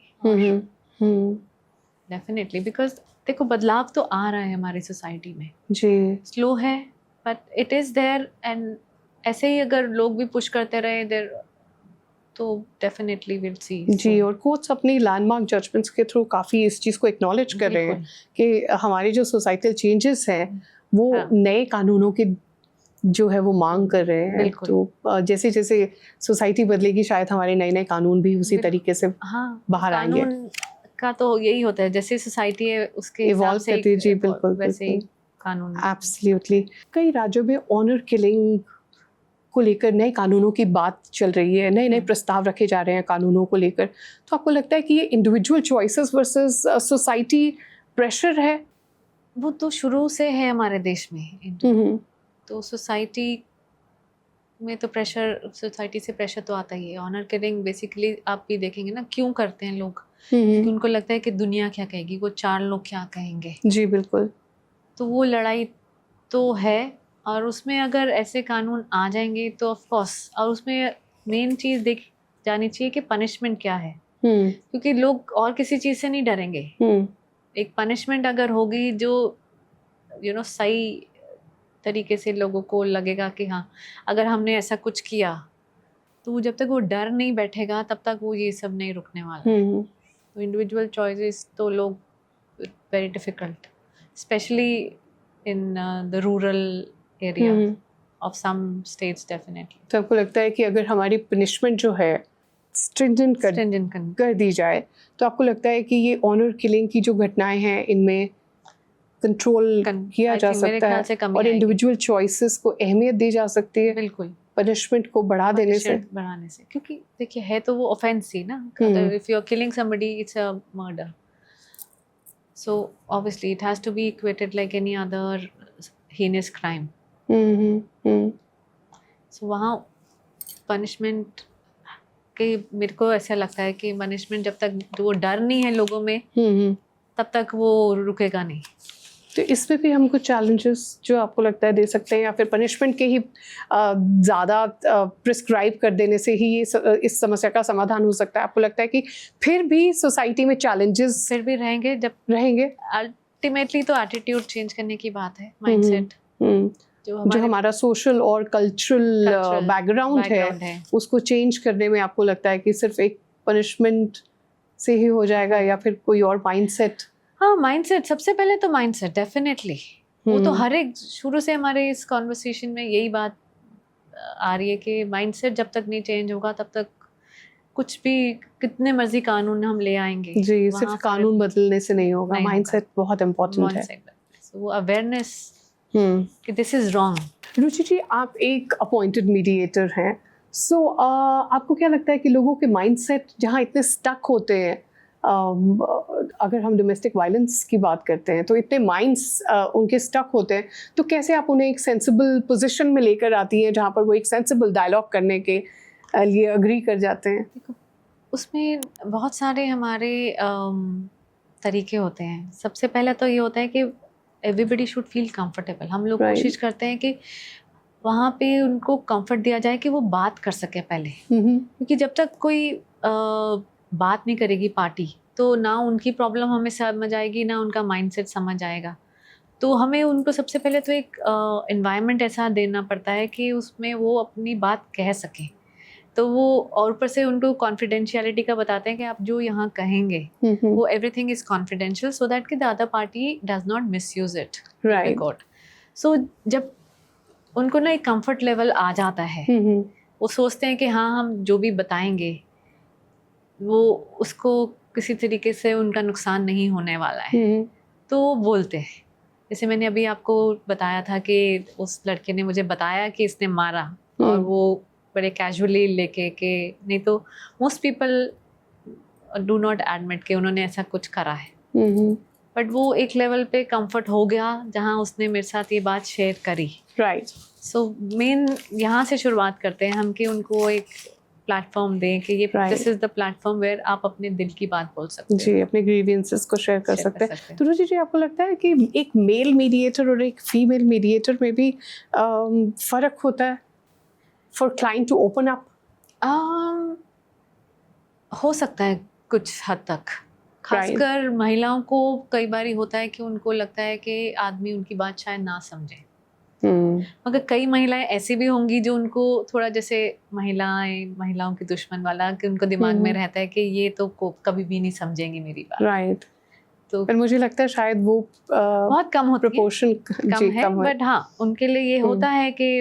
डेफिनेटली, बिकॉज देखो बदलाव तो आ रहा है हमारी सोसाइटी में, जी स्लो है but it is there, and ऐसे ही अगर लोग भी पुश करते रहे देर तो डेफिनेटली विल सी। जी, और कोर्ट्स अपनी लैंडमार्क जजमेंट्स के थ्रू काफ़ी इस चीज़ को एक्नॉलेज कर रहे हैं कि हमारे जो सोसाइटल चेंजेस हैं वो नए कानूनों के जो है वो मांग कर रहे हैं। तो जैसे जैसे सोसाइटी बदलेगी शायद हमारे नए नए कानून भी उसी तरीके से बाहर आएंगे। कानून का तो यही होता है, जैसे सोसाइटी है उसके हिसाब से करती है। जी बिल्कुल, वैसे ही कानून। एब्सोल्युटली। कई राज्यों में ऑनर किलिंग को लेकर नए कानूनों की बात चल रही है, नए नए प्रस्ताव रखे जा रहे हैं कानूनों को लेकर। तो आपको लगता है कि ये individual choices versus society pressure है? वो तो शुरू से है हमारे देश में, तो सोसाइटी में तो प्रेशर, सोसाइटी से प्रेशर तो आता ही है। ऑनर किलिंग बेसिकली आप भी देखेंगे ना क्यों करते हैं लोग, क्योंकि उनको लगता है कि दुनिया क्या कहेगी, वो चार लोग क्या कहेंगे। जी बिल्कुल। तो वो लड़ाई तो है, और उसमें अगर ऐसे कानून आ जाएंगे तो ऑफ कोर्स, और उसमें मेन चीज़ देख जानी चाहिए कि पनिशमेंट क्या है, क्योंकि लोग और किसी चीज़ से नहीं डरेंगे। एक पनिशमेंट अगर होगी जो सही तरीके से लोगों को लगेगा कि हाँ अगर हमने ऐसा कुछ किया, तो जब तक वो डर नहीं बैठेगा तब तक वो ये सब नहीं रुकने वाला। तो इंडिविजुअल चॉइसेस तो लोग very difficult, especially in the rural area of some states definitely. तो आपको लगता है कि अगर हमारी पनिशमेंट जो है स्ट्रिंजेंट कर दी जाए तो आपको लगता है कि ये ऑनर किलिंग की जो घटनाएं हैं इनमें कंट्रोल किया जा सकता है और इंडिविजुअल चॉइसेस को अहमियत दी जा सकती है? बिल्कुल, पनिशमेंट को बढ़ाने से, क्योंकि देखिए है तो वो ऑफेंस ही ना। If you are killing somebody it's a murder, so obviously it has to be equated like any other heinous crime. So वहाँ पनिशमेंट के मेरे को ऐसा लगता है कि पनिशमेंट जब तक वो डर नहीं है लोगों में तब तक वो रुकेगा नहीं। तो इसमें भी हम कुछ चैलेंजेस जो आपको लगता है दे सकते हैं, या फिर पनिशमेंट के ही ज़्यादा प्रिस्क्राइब कर देने से ही ये इस समस्या का समाधान हो सकता है? आपको लगता है कि फिर भी सोसाइटी में चैलेंजेस फिर भी रहेंगे? जब रहेंगे अल्टीमेटली तो एटीट्यूड चेंज करने की बात है, माइंडसेट। जो हमारा सोशल और कल्चरल बैकग्राउंड है उसको चेंज करने में आपको लगता है कि सिर्फ एक पनिशमेंट से ही हो जाएगा, या फिर कोई और माइंडसेट? हाँ, माइंडसेट सबसे पहले तो माइंडसेट डेफिनेटली, वो तो हर एक शुरू से हमारे इस कॉन्वर्सेशन में यही बात आ रही है कि माइंडसेट जब तक नहीं चेंज होगा तब तक कुछ भी कितने मर्जी कानून हम ले आएंगे। जी, सिर्फ कानून बदलने से नहीं होगा, माइंडसेट बहुत इम्पोर्टेंट है। वो अवेयरनेस कि दिस इज रॉन्ग। रुचि जी, आप एक अपॉइंटेड मीडिएटर हैं, सो आपको क्या लगता है कि लोगों के माइंडसेट जहाँ इतने स्टक होते हैं, अगर हम डोमेस्टिक वायलेंस की बात करते हैं तो इतने माइंड्स उनके स्टक होते हैं, तो कैसे आप उन्हें एक सेंसिबल पोजीशन में लेकर आती हैं जहाँ पर वो एक सेंसिबल डायलॉग करने के लिए अग्री कर जाते हैं? उसमें बहुत सारे हमारे तरीके होते हैं। सबसे पहला तो ये होता है कि एवरीबडी शुड फील कंफर्टेबल। हम लोग कोशिश करते हैं कि वहाँ पे उनको कंफर्ट दिया जाए कि वो बात कर सके पहले, क्योंकि जब तक कोई बात नहीं करेगी पार्टी तो ना उनकी प्रॉब्लम हमें समझ आएगी, ना उनका माइंडसेट समझ आएगा। तो हमें उनको सबसे पहले तो एक एनवायरनमेंट ऐसा देना पड़ता है कि उसमें वो अपनी बात कह सकें। तो वो और ऊपर से उनको कॉन्फिडेंशियलिटी का बताते हैं कि आप जो यहाँ कहेंगे वो everything is confidential, so that कि the other party does not misuse it in the court. So जब उनको ना एक कंफर्ट लेवल आ जाता है, वो सोचते हैं कि हाँ हम जो भी बताएंगे वो उसको किसी तरीके से उनका नुकसान नहीं होने वाला है, तो वो बोलते हैं। जैसे मैंने अभी आपको बताया था कि उस लड़के ने मुझे बताया कि इसने मारा, और वो बड़े कैजुअली लेके कि नहीं तो most people do not admit कि उन्होंने ऐसा कुछ करा है, बट वो एक लेवल पे कंफर्ट हो गया जहाँ उसने मेरे साथ ये बात शेयर करी। राइट। सो मेन यहाँ से शुरुआत करते हैं हम कि उनको एक प्लेटफॉर्म दें कि ये this is the platform where आप अपने दिल की बात बोल सकते हैं, जी, अपने ग्रीवियंसेस को शेयर कर सकते हैं। तो रुचि जी, आपको लगता है कि एक मेल मीडिएटर और एक फीमेल मीडिएटर में भी फर्क होता है for client to open up? हो सकता है कुछ हद तक, खासकर महिलाओं को कई बार होता है कि उनको लगता है कि आदमी उनकी बात शायद ना समझे, मगर कई महिलाएं ऐसी भी होंगी जो उनको थोड़ा जैसे महिलाओं की दुश्मन वाला, कि उनको दिमाग में रहता है कि ये तो कभी भी नहीं समझेंगी मेरी बात। राइट। तो पर मुझे लगता है शायद वो बहुत कम होती प्रोपोर्शन कम है, बट हाँ उनके लिए ये होता है कि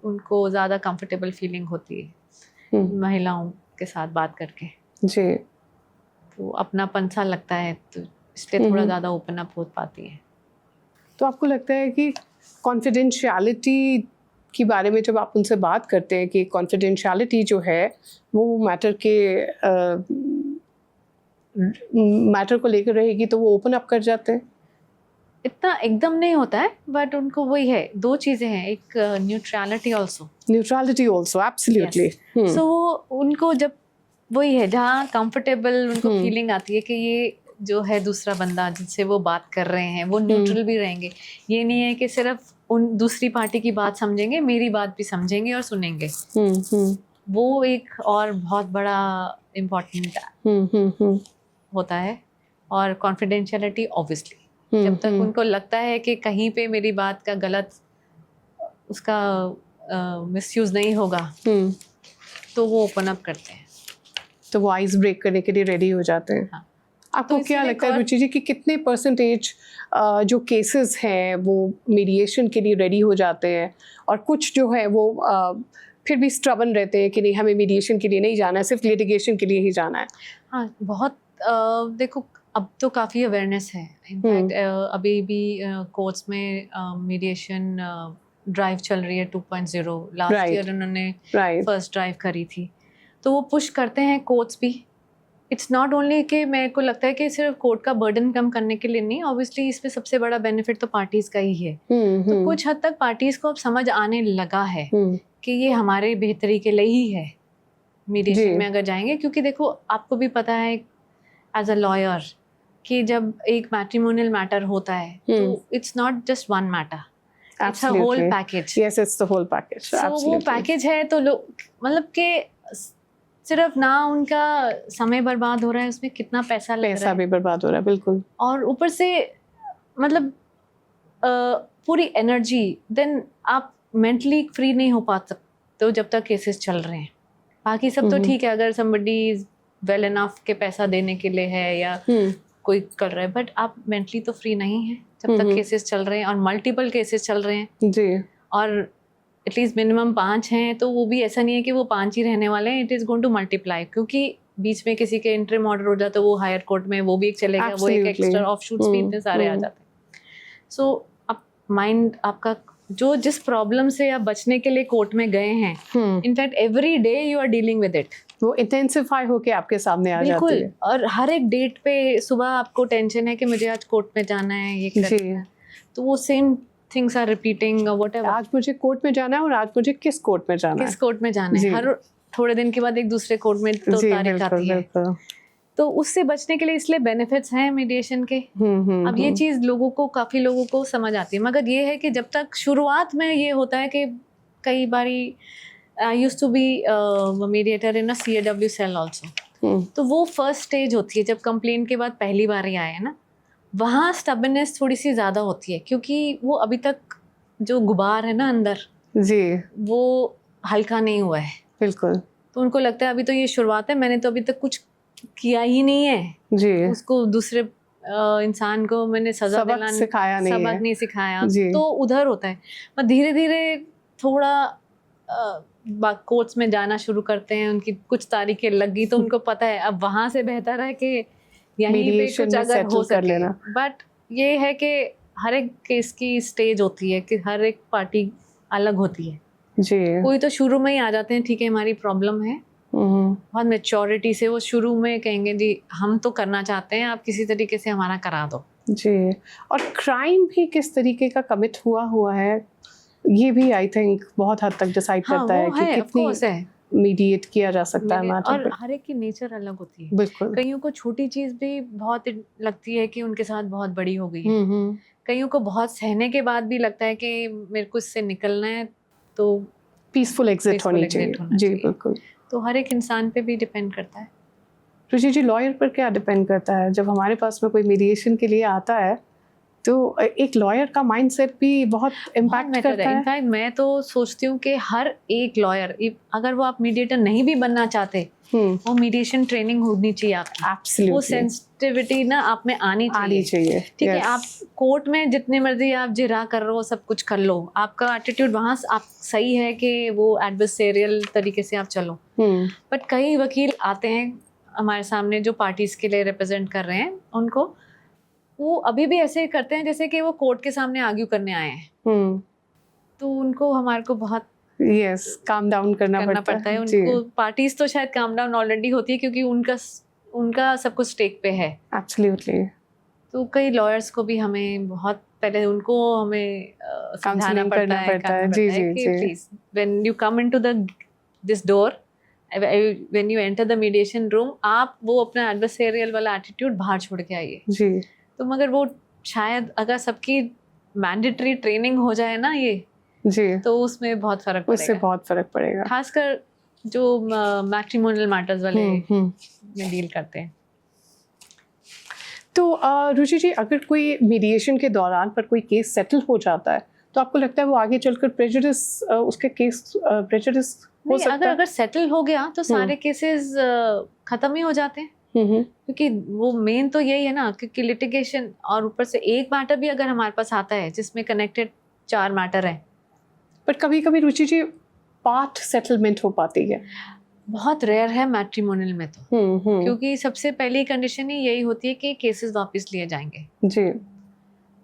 उनको ज़्यादा कंफर्टेबल फीलिंग होती है महिलाओं के साथ बात करके जी, तो अपनापन सा लगता है, तो इसलिए थोड़ा ज़्यादा ओपन अप हो पाती है। तो आपको लगता है कि कॉन्फिडेंशियलिटी के बारे में जब आप उनसे बात करते हैं कि कॉन्फिडेंशियलिटी जो है वो मैटर को लेकर रहेगी, तो वो ओपन अप कर जाते हैं? इतना एकदम नहीं होता है, बट उनको वही है, दो चीज़ें हैं, एक न्यूट्रलिटी ऑल्सो, एब्सोल्युटली। सो उनको जब वही है जहाँ कंफर्टेबल उनको फीलिंग आती है कि ये जो है दूसरा बंदा जिनसे वो बात कर रहे हैं वो न्यूट्रल भी रहेंगे, ये नहीं है कि सिर्फ उन दूसरी पार्टी की बात समझेंगे, मेरी बात भी समझेंगे और सुनेंगे। वो एक और बहुत बड़ा इम्पोर्टेंट होता है। और कॉन्फिडेंशियलिटी ऑब्वियसली जब तक उनको लगता है कि कहीं पे मेरी बात का गलत उसका मिसयूज नहीं होगा तो वो ओपन अप करते हैं, तो वो आइस ब्रेक करने के लिए रेडी हो जाते हैं। हाँ। आपको क्या लगता है रुचि जी कि कितने परसेंटेज जो केसेस हैं वो मीडिएशन के लिए रेडी हो जाते हैं, और कुछ जो है वो फिर भी स्ट्रबन रहते हैं कि नहीं हमें मीडिएशन के लिए नहीं जाना है, सिर्फ लिटिगेशन के लिए ही जाना है? हाँ, बहुत देखो अब तो काफ़ी अवेयरनेस है। इनफैक्ट अभी भी कोर्ट्स में मीडिएशन ड्राइव चल रही है 2.0। लास्ट ईयर उन्होंने फर्स्ट ड्राइव करी थी, तो वो पुश करते हैं कोर्ट्स भी। इट्स नॉट ओनली कि मेरे को लगता है कि सिर्फ कोर्ट का बर्डन कम करने के लिए नहीं, ऑब्वियसली इसमें सबसे बड़ा बेनिफिट तो पार्टीज का ही है। तो कुछ हद तक पार्टीज को अब समझ आने लगा है कि ये हमारे बेहतरी के लिए ही है मीडिएशन में अगर जाएंगे, क्योंकि देखो आपको भी पता है एज अ लॉयर कि जब एक मैट्रिमोनियल मैटर होता है तो it's not just one matter, it's a whole package. Yes, it's the whole package. So वो पैकेज है, तो लोग मतलब कि सिर्फ ना उनका समय बर्बाद हो रहा है, उसमें कितना पैसा लग रहा है, भी बर्बाद हो रहा है, बिल्कुल। और ऊपर से मतलब पूरी एनर्जी, देन आप मेंटली फ्री नहीं हो पाते तो जब तक केसेस चल रहे हैं। बाकी सब तो ठीक है, अगर somebody is well enough के पैसा देने के लिए है या कोई कर रहा है, बट आप मेंटली तो फ्री नहीं है जब तक केसेस चल रहे हैं, और मल्टीपल केसेस चल रहे हैं जी, और एटलीस्ट मिनिमम 5 हैं, तो वो भी ऐसा नहीं है कि वो 5 ही रहने वाले हैं, it is going to multiply, क्योंकि बीच में किसी के इंटरिम ऑर्डर हो जाता है वो हायर कोर्ट में वो भी एक चलेगा, वो एक एक्स्ट्रा ऑफशूट्स भी इतने सारे आ जाते हैं। सो अब माइंड आपका जो जिस प्रॉब्लम से आप बचने के लिए कोर्ट में गए हैं, in fact every day you are dealing with it, वो इंटेंसिफाई होके आपके सामने आ जाती है। और हर एक डेट पे सुबह आपको टेंशन है कि मुझे आज कोर्ट में जाना है, ये करना है, तो वो same things are repeating whatever. आज मुझे कोर्ट में जाना है और आज मुझे किस कोर्ट में जाना है, हर थोड़े दिन के बाद एक दूसरे कोर्ट में तो तारीख आती है। तो उससे बचने के लिए इसलिए बेनिफिट्स हैं मीडिएशन के। अब ये चीज़ काफ़ी लोगों को समझ आती है, मगर ये है कि जब तक शुरुआत में ये होता है कि कई बारी I used to be mediator in a CAW cell also, तो वो फर्स्ट स्टेज होती है जब कंप्लेंट के बाद पहली बार ही आए हैं ना, वहाँ स्टबनेस थोड़ी सी ज़्यादा होती है, क्योंकि वो अभी तक जो गुबार है ना अंदर जी वो हल्का नहीं हुआ है। बिल्कुल। तो उनको लगता है अभी तो ये शुरुआत है, मैंने तो अभी तक कुछ किया ही नहीं है जी, उसको दूसरे इंसान को मैंने सजा दिलाने सिखाया नहीं, सबक नहीं सिखाया, तो उधर होता है। पर धीरे धीरे थोड़ा कोर्ट्स में जाना शुरू करते हैं, उनकी कुछ तारीखें लग गई तो उनको पता है अब वहाँ से बेहतर है कि यहीं पे कुछ अगर हो सके। बट ये है कि हर एक केस की स्टेज होती है कि हर एक पार्टी अलग होती है जी। कोई तो शुरू में ही आ जाते हैं, ठीक है हमारी प्रॉब्लम है, बहुत मैच्योरिटी से वो शुरू में कहेंगे जी हम तो करना चाहते हैं, आप किसी तरीके से हमारा करा दो जी। और क्राइम भी किस तरीके का कमिट हुआ है ये भी आई थिंक बहुत हद तक डिसाइड करता है कि कितनी मीडिएट किया जा सकता है। और हर एक की नेचर अलग होती है। बिल्कुल। कईयों को छोटी चीज भी बहुत लगती है कि उनके साथ बहुत बड़ी हो गई है, कईयों को बहुत सहने के बाद भी लगता है कि मेरे को इससे निकलना है, तो पीसफुल एग्जिट होनी चाहिए जी। बिल्कुल। तो हर एक इंसान पे भी डिपेंड करता है। रुचि जी, लॉयर पर क्या डिपेंड करता है? जब हमारे पास में कोई मीडिएशन के लिए आता है तो एक लॉयर का माइंडसेट भी बहुत इम्पैक्ट करता है। इनफैक्ट मैं तो सोचती हूँ कि हर एक लॉयर, अगर वो आप मीडिएटर नहीं भी बनना चाहते, वो मीडिएशन ट्रेनिंग होनी चाहिए आपकी। Absolutely. वो सेंसिटिविटी ना आप में आनी चाहिए। ठीक है, आप कोर्ट में जितने मर्जी आप जिरा कर रहे हो, सब कुछ कर लो, आपका एटीट्यूड वहाँ आप सही है कि वो एडवर्सेरियल तरीके से आप चलो। बट कई वकील आते हैं हमारे सामने जो पार्टीज के लिए रिप्रेजेंट कर रहे हैं, उनको वो अभी भी ऐसे करते हैं जैसे कि वो कोर्ट के सामने आर्ग्यू करने आए हैं। तो उनको हमारे को बहुत काम डाउन करना पड़ता है। उनको पार्टीज तो शायद काम डाउन ऑलरेडी होती है क्योंकि उनका सब कुछ स्टेक पे है। एब्सोल्युटली। तो कई लॉयर्स को भी हमें बहुत पहले उनको हमें समझाना पड़ता है जी जी जी। Please when you come into this door, when you enter the mediation room, आप वो अपना एडवर्सेरियल वाला एटीट्यूड बाहर छोड़ के आइए जी। तो मगर वो शायद अगर सबकी मैंडेटरी ट्रेनिंग हो जाए ना ये जी, तो उसमें बहुत फर्क पड़ेगा। उससे बहुत फर्क पड़ेगा, खासकर जो मैट्रिमोनियल मैटर्स वाले में डील करते हैं। तो रुचि जी, अगर कोई मीडिएशन के दौरान पर कोई केस सेटल हो जाता है तो आपको लगता है वो आगे चलकर प्रेजुडिस उसके केस प्रेजुडिस हो सकता है? अगर सेटल हो गया तो सारे केसेस खत्म ही हो जाते हैं। क्योंकि वो मेन तो यही है ना, क्योंकि लिटिगेशन और ऊपर से एक मैटर भी अगर हमारे पास आता है जिसमें कनेक्टेड 4 मैटर हैं, पर कभी कभी रुचि जी पार्ट सेटलमेंट हो पाती है, बहुत रेयर है मैट्रिमोनियल में तो। क्योंकि सबसे पहली कंडीशन ही यही होती है कि केसेस वापस लिए जाएंगे जी।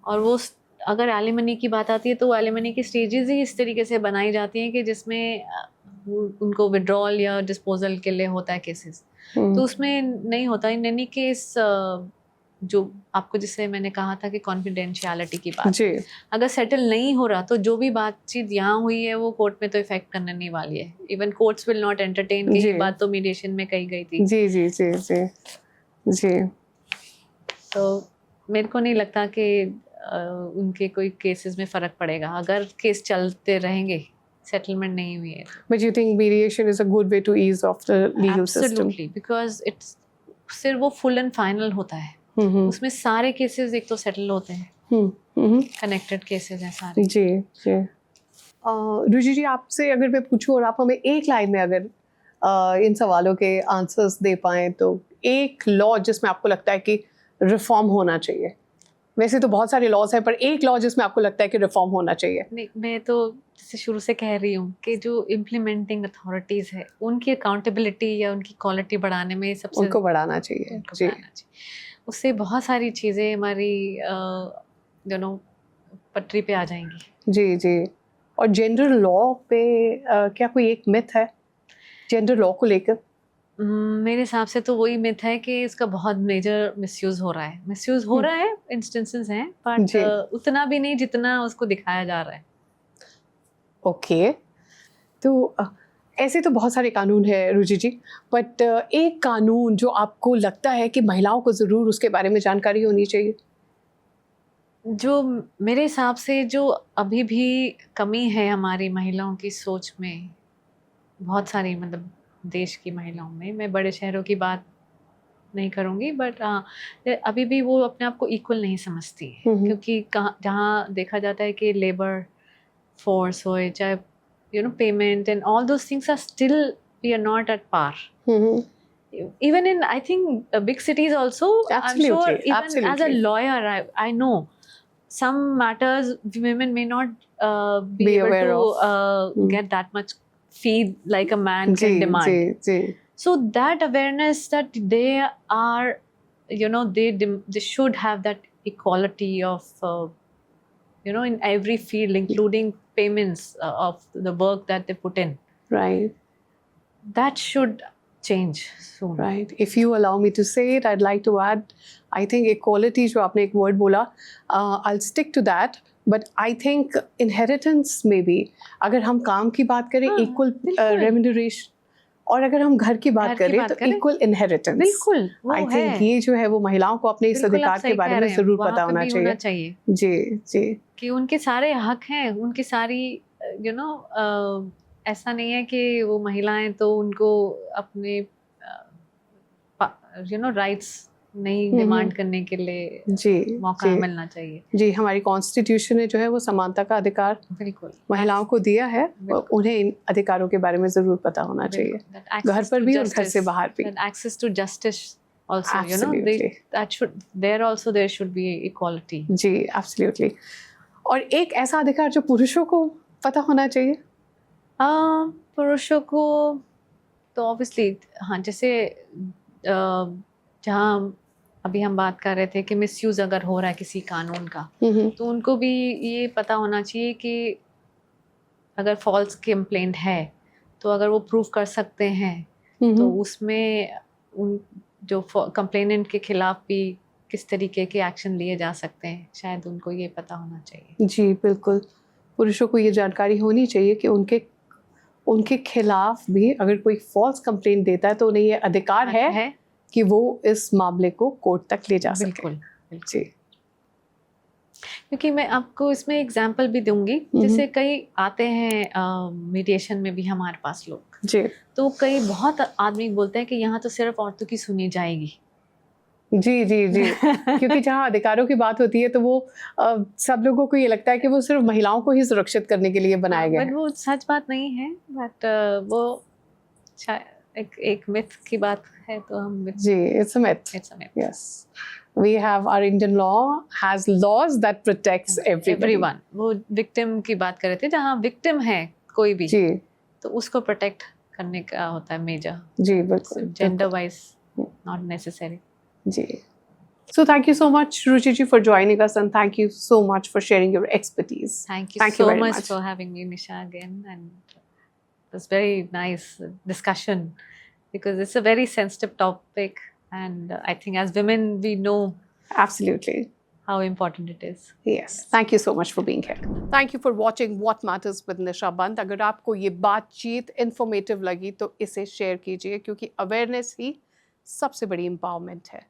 और वो अगर एलिमनी की बात आती है तो एलिमनी की स्टेजेस ही इस तरीके से बनाई जाती हैं कि जिसमें उनको विड्रॉल या डिस्पोजल के लिए होता है केसेस। तो उसमें नहीं होता इन एनी केस, जो आपको जिससे मैंने कहा था कि कॉन्फिडेंशियलिटी की बात जी। अगर सेटल नहीं हो रहा तो जो भी बातचीत यहाँ हुई है वो कोर्ट में तो इफेक्ट करने नहीं वाली है। Even courts will not entertain की बात तो मीडिएशन में कही गई थी जी जी जी जी जी। तो मेरे को नहीं लगता कि उनके कोई केसेस में फ़र्क पड़ेगा अगर केस चलते रहेंगे, सेटलमेंट नहीं हुई है। But you think mediation is a good way to ease off the legal system? Absolutely, because it's सिर्फ वो फुल एंड फाइनल होता है। उसमें सारे केसेस एक तो सेटल होते हैं, कनेक्टेड केसेस हैं सारे जी जी। रुचि जी, आपसे अगर मैं पूछूं और आप हमें एक लाइन में अगर इन सवालों के आंसर्स दे पाएं, तो एक लॉ जिसमें आपको लगता है कि रिफॉर्म होना चाहिए। वैसे तो बहुत सारे लॉज हैं, पर एक लॉ जिसमें आपको लगता है कि रिफॉर्म होना चाहिए। नहीं, मैं तो जैसे शुरू से कह रही हूँ कि जो इम्प्लीमेंटिंग अथॉरिटीज़ है उनकी अकाउंटेबिलिटी या उनकी क्वालिटी बढ़ाने में सबसे उनको बढ़ाना चाहिए जी। उससे बहुत सारी चीज़ें हमारी पटरी पे आ जाएंगी जी जी। और जेंडर लॉ पे क्या कोई एक मिथ है जेंडर लॉ को लेकर? मेरे हिसाब से तो वही मिथ है कि इसका बहुत मेजर मिसयूज हो रहा है। इंस्टेंसेस हैं, बट उतना भी नहीं जितना उसको दिखाया जा रहा है। ओके। तो ऐसे तो बहुत सारे कानून हैं रुचि जी, बट एक कानून जो आपको लगता है कि महिलाओं को ज़रूर उसके बारे में जानकारी होनी चाहिए। जो मेरे हिसाब से जो अभी भी कमी है हमारी महिलाओं की सोच में, बहुत सारी मतलब देश की महिलाओं में, मैं बड़े शहरों की बात नहीं करूँगी, बट अभी भी वो अपने आप को इक्वल नहीं समझती है, क्योंकि जहाँ देखा जाता है कि लेबर फोर्स हो, चाहे payment and all those things are still we are not at par. Even in, I think, big cities also, Absolutely, I'm sure even absolutely. as a lawyer, I know some matters women may not be able aware to get that much fee like a man can demand. So that awareness that they are, they should have that equality of, in every field, including payments of the work that they put in. Right. That should change soon. Right. If you allow me to say it, I'd like to add, I think equality जो आपने एक word बोला, I'll stick to that. But I think inheritance में भी अगर हम काम की बात करें, equal remuneration, और अगर हम घर की बात करें तो equal inheritance. बिल्कुल, वो I think ये जो है वो महिलाओं को अपने इस अधिकार के बारे में जरूर पता होना चाहिए. जी. कि उनके सारे हक हैं, उनकी सारी ऐसा नहीं है कि वो महिलाएं तो उनको अपने राइट्स नहीं डिमांड करने के लिए मौका मिलना चाहिए. जी, हमारी कॉन्स्टिट्यूशन ने जो है वो समानता का अधिकार बिल्कुल महिलाओं को दिया है, उन्हें इन अधिकारों के बारे में जरूर पता होना चाहिए, घर पर भी और घर से बाहर भी. Access to justice also, there should be equality. जी, एब्सोल्युटली. और एक ऐसा अधिकार जो पुरुषों को पता होना चाहिए. पुरुषों को तो ऑब्वियसली हाँ, जैसे जहाँ अभी हम बात कर रहे थे कि मिसयूज अगर हो रहा है किसी कानून का, तो उनको भी ये पता होना चाहिए कि अगर फॉल्स कंप्लेंट है तो अगर वो प्रूव कर सकते हैं तो उसमें उन जो कंप्लेनेंट के खिलाफ भी किस तरीके के एक्शन लिए जा सकते हैं, शायद उनको ये पता होना चाहिए. जी बिल्कुल, पुरुषों को ये जानकारी होनी चाहिए कि उनके खिलाफ भी अगर कोई फॉल्स कंप्लेंट देता है तो उन्हें ये अधिकार है कि वो इस मामले को कोर्ट तक ले जा सके. बिल्कुल. जी. क्योंकि मैं आपको इसमें एग्जांपल भी दूंगी, जैसे कई आते हैं मीडिएशन में भी हमारे पास लोग जी, तो कई बहुत आदमी बोलते हैं कि यहाँ तो सिर्फ औरतों की सुनी जाएगी. जी जी जी क्योंकि जहाँ अधिकारों की बात होती है तो वो सब लोगों को ये लगता है कि वो सिर्फ महिलाओं को ही सुरक्षित करने के लिए बनाए गए हैं. वो सच बात नहीं है, बट वो एक मिथ की बात है, तो हम जी, it's a myth. Yes, we have our Indian law has laws that protects everyone. वो विक्टिम की बात कर रहे थे, जहाँ विक्टिम है कोई भी जी तो उसको प्रोटेक्ट करने का होता है मेजर. जी बिल्कुल, जेंडर वाइज नॉट नेसेसरी. जी. So thank you so much, Ruchi ji, for joining us, and thank you so much for sharing your expertise. Thank you so much for having me, Nisha, again, and it was very nice discussion because it's a very sensitive topic, and I think as women we know absolutely how important it is. Yes, thank you so much for being here. Thank you for watching What Matters with Nisha Bant. अगर आपको ये बातचीत informative लगी तो इसे share कीजिए, क्योंकि awareness ही सबसे बड़ी empowerment है.